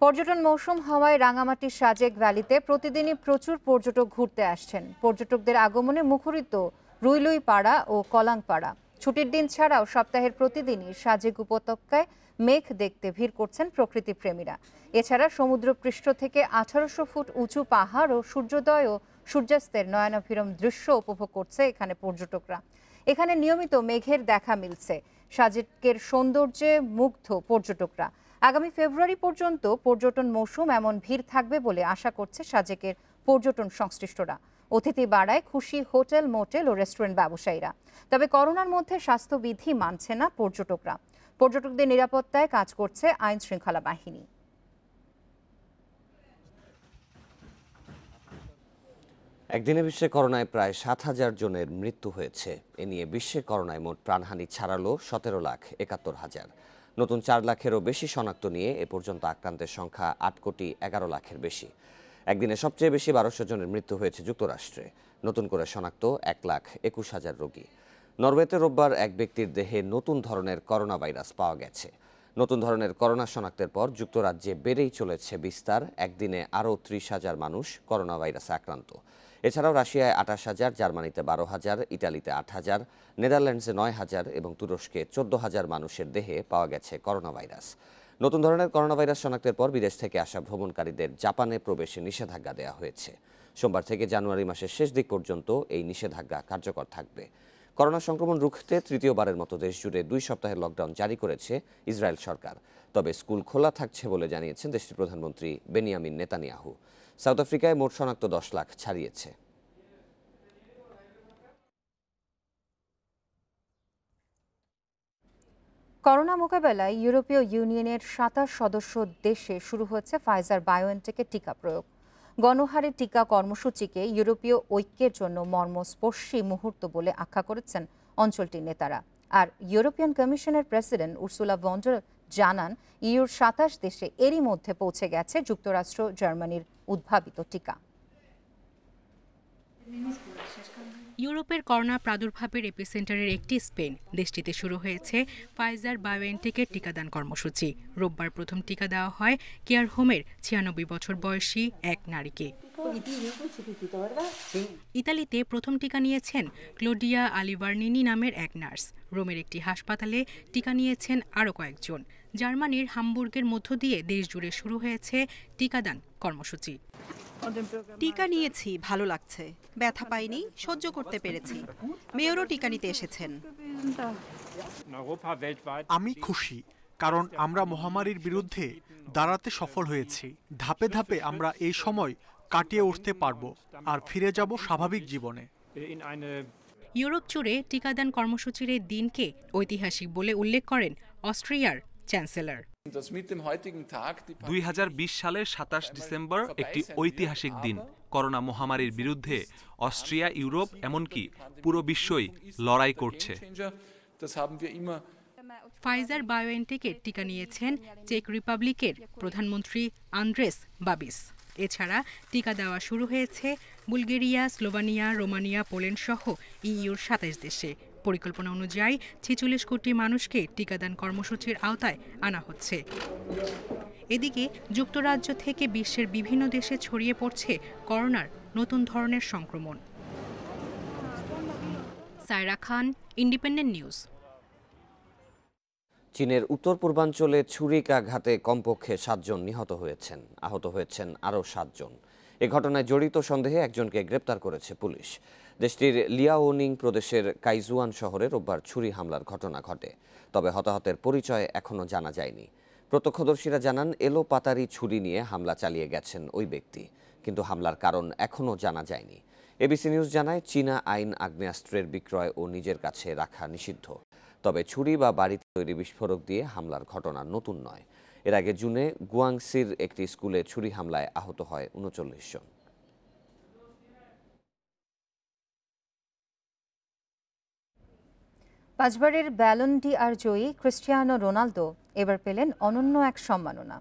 পর্যটন মৌসুম হওয়ায় রাঙামাটির সাজেক ভ্যালিতে প্রতিদিনই প্রচুর পর্যটক ঘুরতে আসছেন। পর্যটকদের আগমনে মুখরিত রুইলুই পাড়া ও কলাংপাড়া। ছুটির দিন ছাড়াও সপ্তাহের প্রতিদিনই সাজেক উপত্যকায় মেঘ দেখতে ভিড় করছেন প্রকৃতি প্রেমীরা। এছাড়া সমুদ্রপৃষ্ঠ থেকে 1800 ফুট উঁচু পাহাড় ও সূর্যোদয় ও সূর্যাস্তের নয়নাভিরম দৃশ্য উপভোগ করছে এখানে পর্যটকরা। এখানে নিয়মিত মেঘের দেখা মিলছে। সাজেকের সৌন্দর্যে মুগ্ধ পর্যটকরা। আগামী ফেব্রুয়ারি পর্যন্ত পর্যটন মৌসুম এমন ভিড় থাকবে বলে আশা করছে সাজেকের পর্যটন সংশ্লিষ্টরা। অতিথি বাড়ায় খুশি হোটেল, মোটেল ও রেস্টুরেন্ট ব্যবসায়ীরা। তবে করোনার মধ্যে স্বাস্থ্যবিধি মানছে না পর্যটকরা। পর্যটকদের নিরাপত্তায় কাজ করছে আইন শৃঙ্খলা বাহিনী। একদিনে বিশ্বে করোনায় প্রায় 7,000 জনের মৃত্যু হয়েছে। এ নিয়ে বিশ্বে করোনায় মোট প্রাণহানি ছাড়ালো 17,71,000। নতুন 4 লাখেরও বেশি শনাক্ত নিয়ে এ পর্যন্ত আক্রান্তের সংখ্যা 8,11,00,000-এর বেশি। একদিনে সবচেয়ে বেশি 1200 জনের মৃত্যু হয়েছে যুক্তরাষ্ট্রে। নতুন করে শনাক্ত 1,21,000 রোগী। নরওয়েতে রোববার এক ব্যক্তির দেহে নতুন ধরনের করোনা ভাইরাস পাওয়া গেছে। নতুন ধরনের করোনা শনাক্তের পর যুক্তরাজ্যে বেড়েই চলেছে বিস্তার। একদিনে আরও 30,000 মানুষ করোনা ভাইরাসে আক্রান্ত। এছাড়াও রাশিয়ায় 28,000, জার্মানিতে 12,000, ইতালিতে 8,000, নেদারল্যান্ডসে 9,000 এবং তুরস্কে 14,000 মানুষের দেহে পাওয়া গেছে করোনা ভাইরাস। নতুন ধরনের করোনা ভাইরাস শনাক্তের পর বিদেশ থেকে আসা ভ্রমণকারীদের জাপানে প্রবেশে নিষেধাজ্ঞা দেওয়া হয়েছে। সোমবার থেকে জানুয়ারি মাসের শেষ দিক পর্যন্ত এই নিষেধাজ্ঞা কার্যকর থাকবে। করোনা সংক্রমণ রুখতে তৃতীয়বারের মতো দেশজুড়ে 2 সপ্তাহের লকডাউন জারি করেছে ইসরায়েল সরকার। তবে স্কুল খোলা থাকছে বলে জানিয়েছেন দেশটির প্রধানমন্ত্রী বেনিয়ামিন নেতানিয়াহু। সাউথ আফ্রিকায় মোট শনাক্ত 10 লাখ ছাড়িয়েছে। করোনা মোকাবেলায় ইউরোপীয় ইউনিয়নের 27 সদস্য দেশে শুরু হচ্ছে ফাইজার বায়োএনটেকের টিকা প্রয়োগ। গণহারে টিকা কর্মসূচিকে ইউরোপীয় ঐক্যের জন্য মর্মস্পর্শী মুহূর্ত বলে আখ্যা করেছেন অঞ্চলটির নেতারা। আর ইউরোপিয়ান কমিশনের প্রেসিডেন্ট উর্সুলা ভন ডার জানান, ইউর 27 দেশে এরই মধ্যে পৌঁছে গেছে যুক্তরাষ্ট্র, জার্মানির উদ্ভাবিত টিকা। ইউরোপের করোনা প্রাদুর্ভাবের এপিসেন্টারের একটি স্পেন। দেশটিতে শুরু হয়েছে ফাইজার বায়োএনটেকের টিকাদান কর্মসূচি। রোববার প্রথম টিকা দেওয়া হয় কেয়ার হোমের 96 বছর বয়সী এক নারীকে। ইতালিতে প্রথম টিকা নিয়েছেন ক্লোডিয়া আলিভার্নিনি নামের এক নার্স। রোমের একটি হাসপাতালে টিকা নিয়েছেন আরও কয়েকজন। জার্মানির হামবুর্গের মধ্য দিয়ে দেশজুড়ে শুরু হয়েছে টিকাদান কর্মসূচি। টিকা নিয়েছি, ভালো লাগছে, ব্যথা পাইনি, সহ্য করতে পেরেছি। মেয়রও টিকা নিতে এসেছেন। আমি খুশি, কারণ আমরা মহামারীর বিরুদ্ধে দাঁড়াতে সফল হয়েছি। ধাপে ধাপে আমরা এই সময় কাটিয়ে উঠতে পারবো আর ফিরে যাব স্বাভাবিক জীবনে। ইউরোপ জুড়ে টিকাদান কর্মসূচির এই দিনকে ঐতিহাসিক বলে উল্লেখ করেন অস্ট্রিয়ার চ্যান্সেলর। 2020 সালের 27 ডিসেম্বর একটি ঐতিহাসিক দিন। করোনা মহামারীর বিরুদ্ধে অস্ট্রিয়া, ইউরোপ, এমনকি পুরো বিশ্বই লড়াই করছে। ফাইজার বায়োএনটেকের টিকা নিয়েছেন চেক রিপাবলিকের প্রধানমন্ত্রী আন্দ্রেস বাবিস। এছাড়া টিকা দেওয়া শুরু হয়েছে বুলগেরিয়া, স্লোভানিয়া, রোমানিয়া, পোল্যান্ড সহ ইইউর 27 দেশে। পরিকল্পনা অনুযায়ী 46 কোটি মানুষকে টিকাদান কর্মসূচির আওতায় আনা হচ্ছে। এদিকে যুক্তরাজ্য থেকে বিশ্বের বিভিন্ন দেশে ছড়িয়ে পড়ছে করোনার নতুন ধরনের সংক্রমণ। সায়রা খান, ইন্ডিপেন্ডেন্ট নিউজ। চীনের উত্তর পূর্বাঞ্চলে ছুরিকাঘাতে কমপক্ষে 7 জন নিহত হয়েছেন। আহত হয়েছেন আরও 7 জন। এ ঘটনায় জড়িত সন্দেহে একজনকে গ্রেপ্তার করেছে পুলিশ। দেশটির লিয়াওনিং প্রদেশের কাইজুয়ান শহরে রোববার ছুরি হামলার ঘটনা ঘটে। তবে হতাহতের পরিচয় এখনও জানা যায়নি। প্রত্যক্ষদর্শীরা জানান এলো পাতারি ছুরি নিয়ে হামলা চালিয়ে গেছেন ওই ব্যক্তি, কিন্তু হামলার কারণ এখনও জানা যায়নি। এবিসি নিউজ জানায় চীনা আইন আগ্নেয়াস্ত্রের বিক্রয় ও নিজের কাছে রাখা নিষিদ্ধ। তবে ছুরি বা বাড়িতে তৈরি বিস্ফোরক দিয়ে হামলার ঘটনা নতুন নয়। এর আগে জুনে গুয়াংসির একটি স্কুলে ছুরি হামলায় আহত হয় ৩৯ জন। পাঁচবারের ব্যালন ডি'অর জয়ী ক্রিস্টিয়ানো রোনালদো এবার পেলেন অনন্য এক সম্মাননা।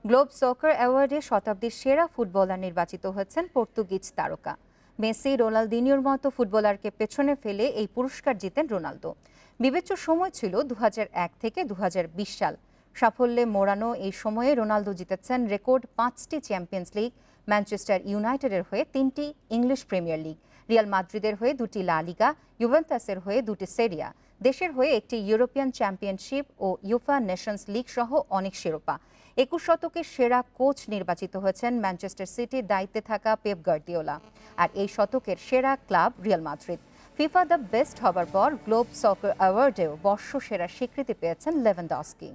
গ্লোব সকার অ্যাওয়ার্ডে শতাব্দীর সেরা ফুটবলার নির্বাচিত হয়েছেন পর্তুগিজ তারকা। মেসি, রোনালদিনিওর মতো ফুটবলারকে পেছনে ফেলে এই পুরস্কার জিতেন রোনালদো। বিবেচ্য সময় ছিল ২০০১ থেকে ২০২০ সাল। সাফল্যে মোড়ানো এই সময়ে রোনালদো জিতেছেন রেকর্ড ৫টি চ্যাম্পিয়ন্স লিগ, ম্যানচেস্টার ইউনাইটেডের হয়ে ৩টি ইংলিশ প্রিমিয়ার লিগ, রিয়াল মাদ্রিদের হয়ে ২টি লা লিগা, ইউভেন্টাসের হয়ে ২টি সেরিয়া, দেশের হয়ে একটি ইউরোপিয়ান চ্যাম্পিয়নশিপ ও ইউফা নেশনস লিগ সহ অনেক শিরোপা। ২১ শতকের সেরা কোচ নির্বাচিত হয়েছেন ম্যানচেস্টার সিটির দায়িত্বে থাকা পেপ গার্দিওলা, আর এই শতকের সেরা club Real Madrid. FIFA the best হবার পর গ্লোব সকার অ্যাওয়ার্ডেও বর্ষসেরা স্বীকৃতি পেয়েছেন লেভানডস্কি।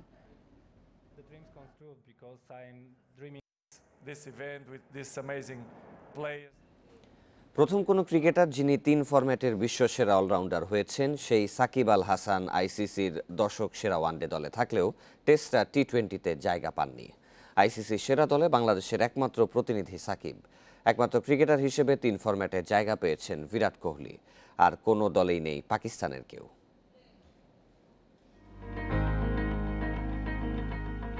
প্রথম কোনো ক্রিকেটার যিনি ৩ ফরম্যাটের বিশ্বসেরা অলরাউন্ডার হয়েছেন সেই সাকিব আল হাসান আইসিসির দশক সেরা ওয়ানডে দলে থাকলেও টেস্ট আর টি-20তে জায়গা পাননি। আইসিসির সেরা দলে বাংলাদেশের একমাত্র প্রতিনিধি সাকিব। একমাত্র ক্রিকেটার হিসেবে ৩ ফরম্যাটে জায়গা পেয়েছেন বিরাট কোহলি, আর কোনো দলেই নেই পাকিস্তানের কেউ।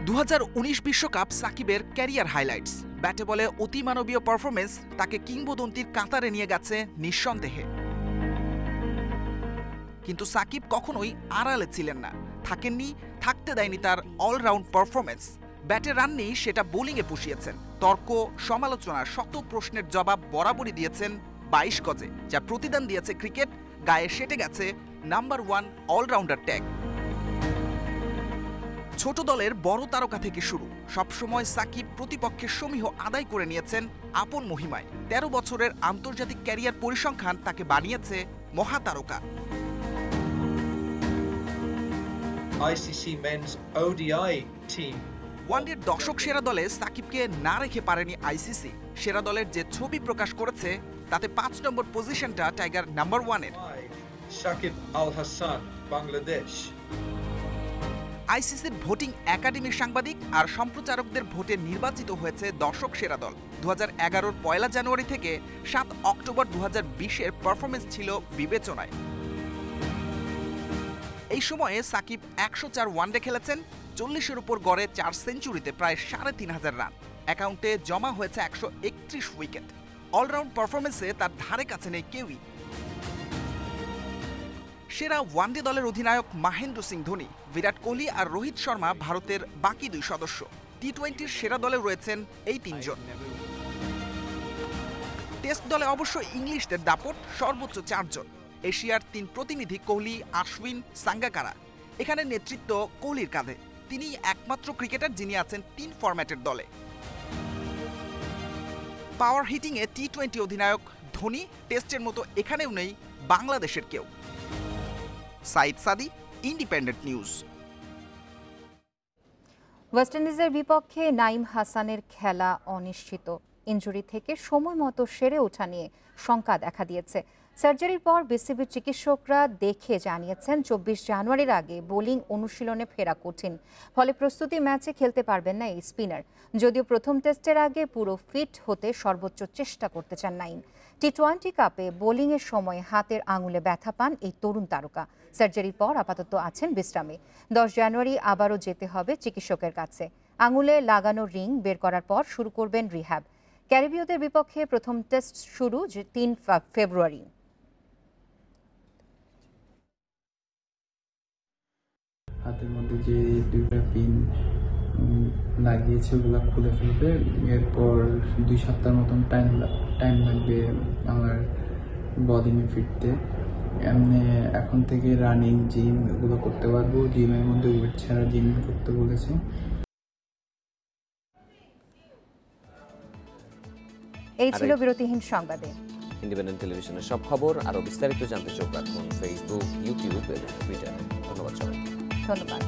2019 বিশ্বকাপ সাকিবের ক্যারিয়ার হাইলাইটস। ব্যাটে বলে অতিমানবীয় পারফরমেন্স তাকে কিংবদন্তির কাতারে নিয়ে গেছে নিঃসন্দেহে। কিন্তু সাকিব কখনোই আড়ালে ছিলেন না, থাকেননি, থাকতে দেয়নি তার অলরাউন্ড পারফরমেন্স। ব্যাটে রান নেই, সেটা বোলিংয়ে পুষিয়েছেন। তর্ক, সমালোচনা, শত প্রশ্নের জবাব বরাবরই দিয়েছেন 22 গজে, যা প্রতিদান দিয়েছে ক্রিকেট। গায়ে সেটে গেছে নাম্বার 1 অলরাউন্ডার ট্যাগ। ছোট দলের বড় তারকা থেকে শুরু, সবসময় সাকিব প্রতিপক্ষের সমীহ আদায় করে নিয়েছেন আপন মহিমায়। 13 বছরের আন্তর্জাতিক ক্যারিয়ার পরিসংখ্যান তাকে বানিয়েছে মহাতারকা। ওয়ানডের দশক সেরা দলে সাকিবকে না রেখে পারেনি আইসিসি। সেরা দলের যে ছবি প্রকাশ করেছে তাতে 5 নম্বর পজিশনটা টাইগার নাম্বার 1-এর। সাকিব আল হাসান, বাংলাদেশ। আইসিসির ভোটিং একাডেমির সাংবাদিক আর সম্প্রচারকদের ভোটে নির্বাচিত হয়েছে দশক সেরা দল। 2011-র 1 জানুয়ারি থেকে 7 অক্টোবর 2020-এর পারফরমেন্স ছিল বিবেচনায়। এই সময়ে সাকিব 104 ওয়ানডে খেলেছেন, 40-এর উপর গড়ে 4 সেঞ্চুরিতে প্রায় 3500 রান। অ্যাকাউন্টে জমা হয়েছে 131 উইকেট। অলরাউন্ড পারফরমেন্সে তার ধারে কাছে নেই কেউই। সেরা ওয়ানডে দলের অধিনায়ক মহেন্দ্র সিং ধোনি, বিরাট কোহলি আর রোহিত শর্মা ভারতের বাকি 2 সদস্য। টি-20-র সেরা দলে রয়েছেন এই 3 জন। টেস্ট দলে অবশ্য ইংলিশদের দাপট, সর্বোচ্চ 4 জন। এশিয়ার 3 প্রতিনিধি কোহলি, আশ্বিন, সাঙ্গাকারা। এখানে নেতৃত্ব কোহলির কাঁধে। তিনি একমাত্র ক্রিকেটার যিনি আছেন 3 ফরম্যাটের দলে। পাওয়ার হিটিংয়ে টি-20 অধিনায়ক ধোনি, টেস্টের মতো এখানেও নেই বাংলাদেশের কেউ। সাইদ সাদি, ইন্ডিপেন্ডেন্ট নিউজ। ওয়েস্ট ইন্ডিজের বিপক্ষে নাইম হাসানের খেলা অনিশ্চিত। ইনজুরি থেকে সময় মতো সেরে ওঠা নিয়ে শঙ্কা দেখা দিয়েছে। সার্জারির পর বিসিবির চিকিৎসকরা দেখে জানিয়েছেন 24 জানুয়ারির আগে বোলিং অনুশীলনে ফেরা কঠিন, ফলে প্রস্তুতি ম্যাচে খেলতে পারবেন না এই স্পিনার। যদিও প্রথম টেস্টের আগে পুরো ফিট হতে সর্বোচ্চ চেষ্টা করতে চান নাইম। টি-20 কাপে বোলিংয়ের সময় হাতের আঙুলে ব্যথা পান এই তরুণ তারকা। সার্জারির পর আপাতত আছেন বিশ্রামে। 10 জানুয়ারি আবারও যেতে হবে চিকিৎসকের কাছে। আঙুলে লাগানো রিং বের করার পর শুরু করবেন রিহ্যাব। ক্যারিবীয়দের বিপক্ষে প্রথম টেস্ট শুরু 3 ফেব্রুয়ারি। হাতের মধ্যে যে 2টা পিন লাগিয়েছে ওগুলো খুলে ফেলবে। এরপর 2 সপ্তাহের মতন টাইম লাগবে আমার বোলিংয়ে ফিরতে। এমনি এখন থেকে রানিং, জিম এগুলো করতে পারবো। জিমের মধ্যে ওয়েট ছাড়া জিম করতে বলেছে। এই ছিল বিরতিহীন সংবাদে। ইন্ডিপেন্ডেন্ট টেলিভিশনের সব খবর আরো বিস্তারিত জানতে চোখ রাখুন ফেসবুক, ইউটিউব এবং টুইটারে। ধন্যবাদ সবাইকে। ধন্যবাদ।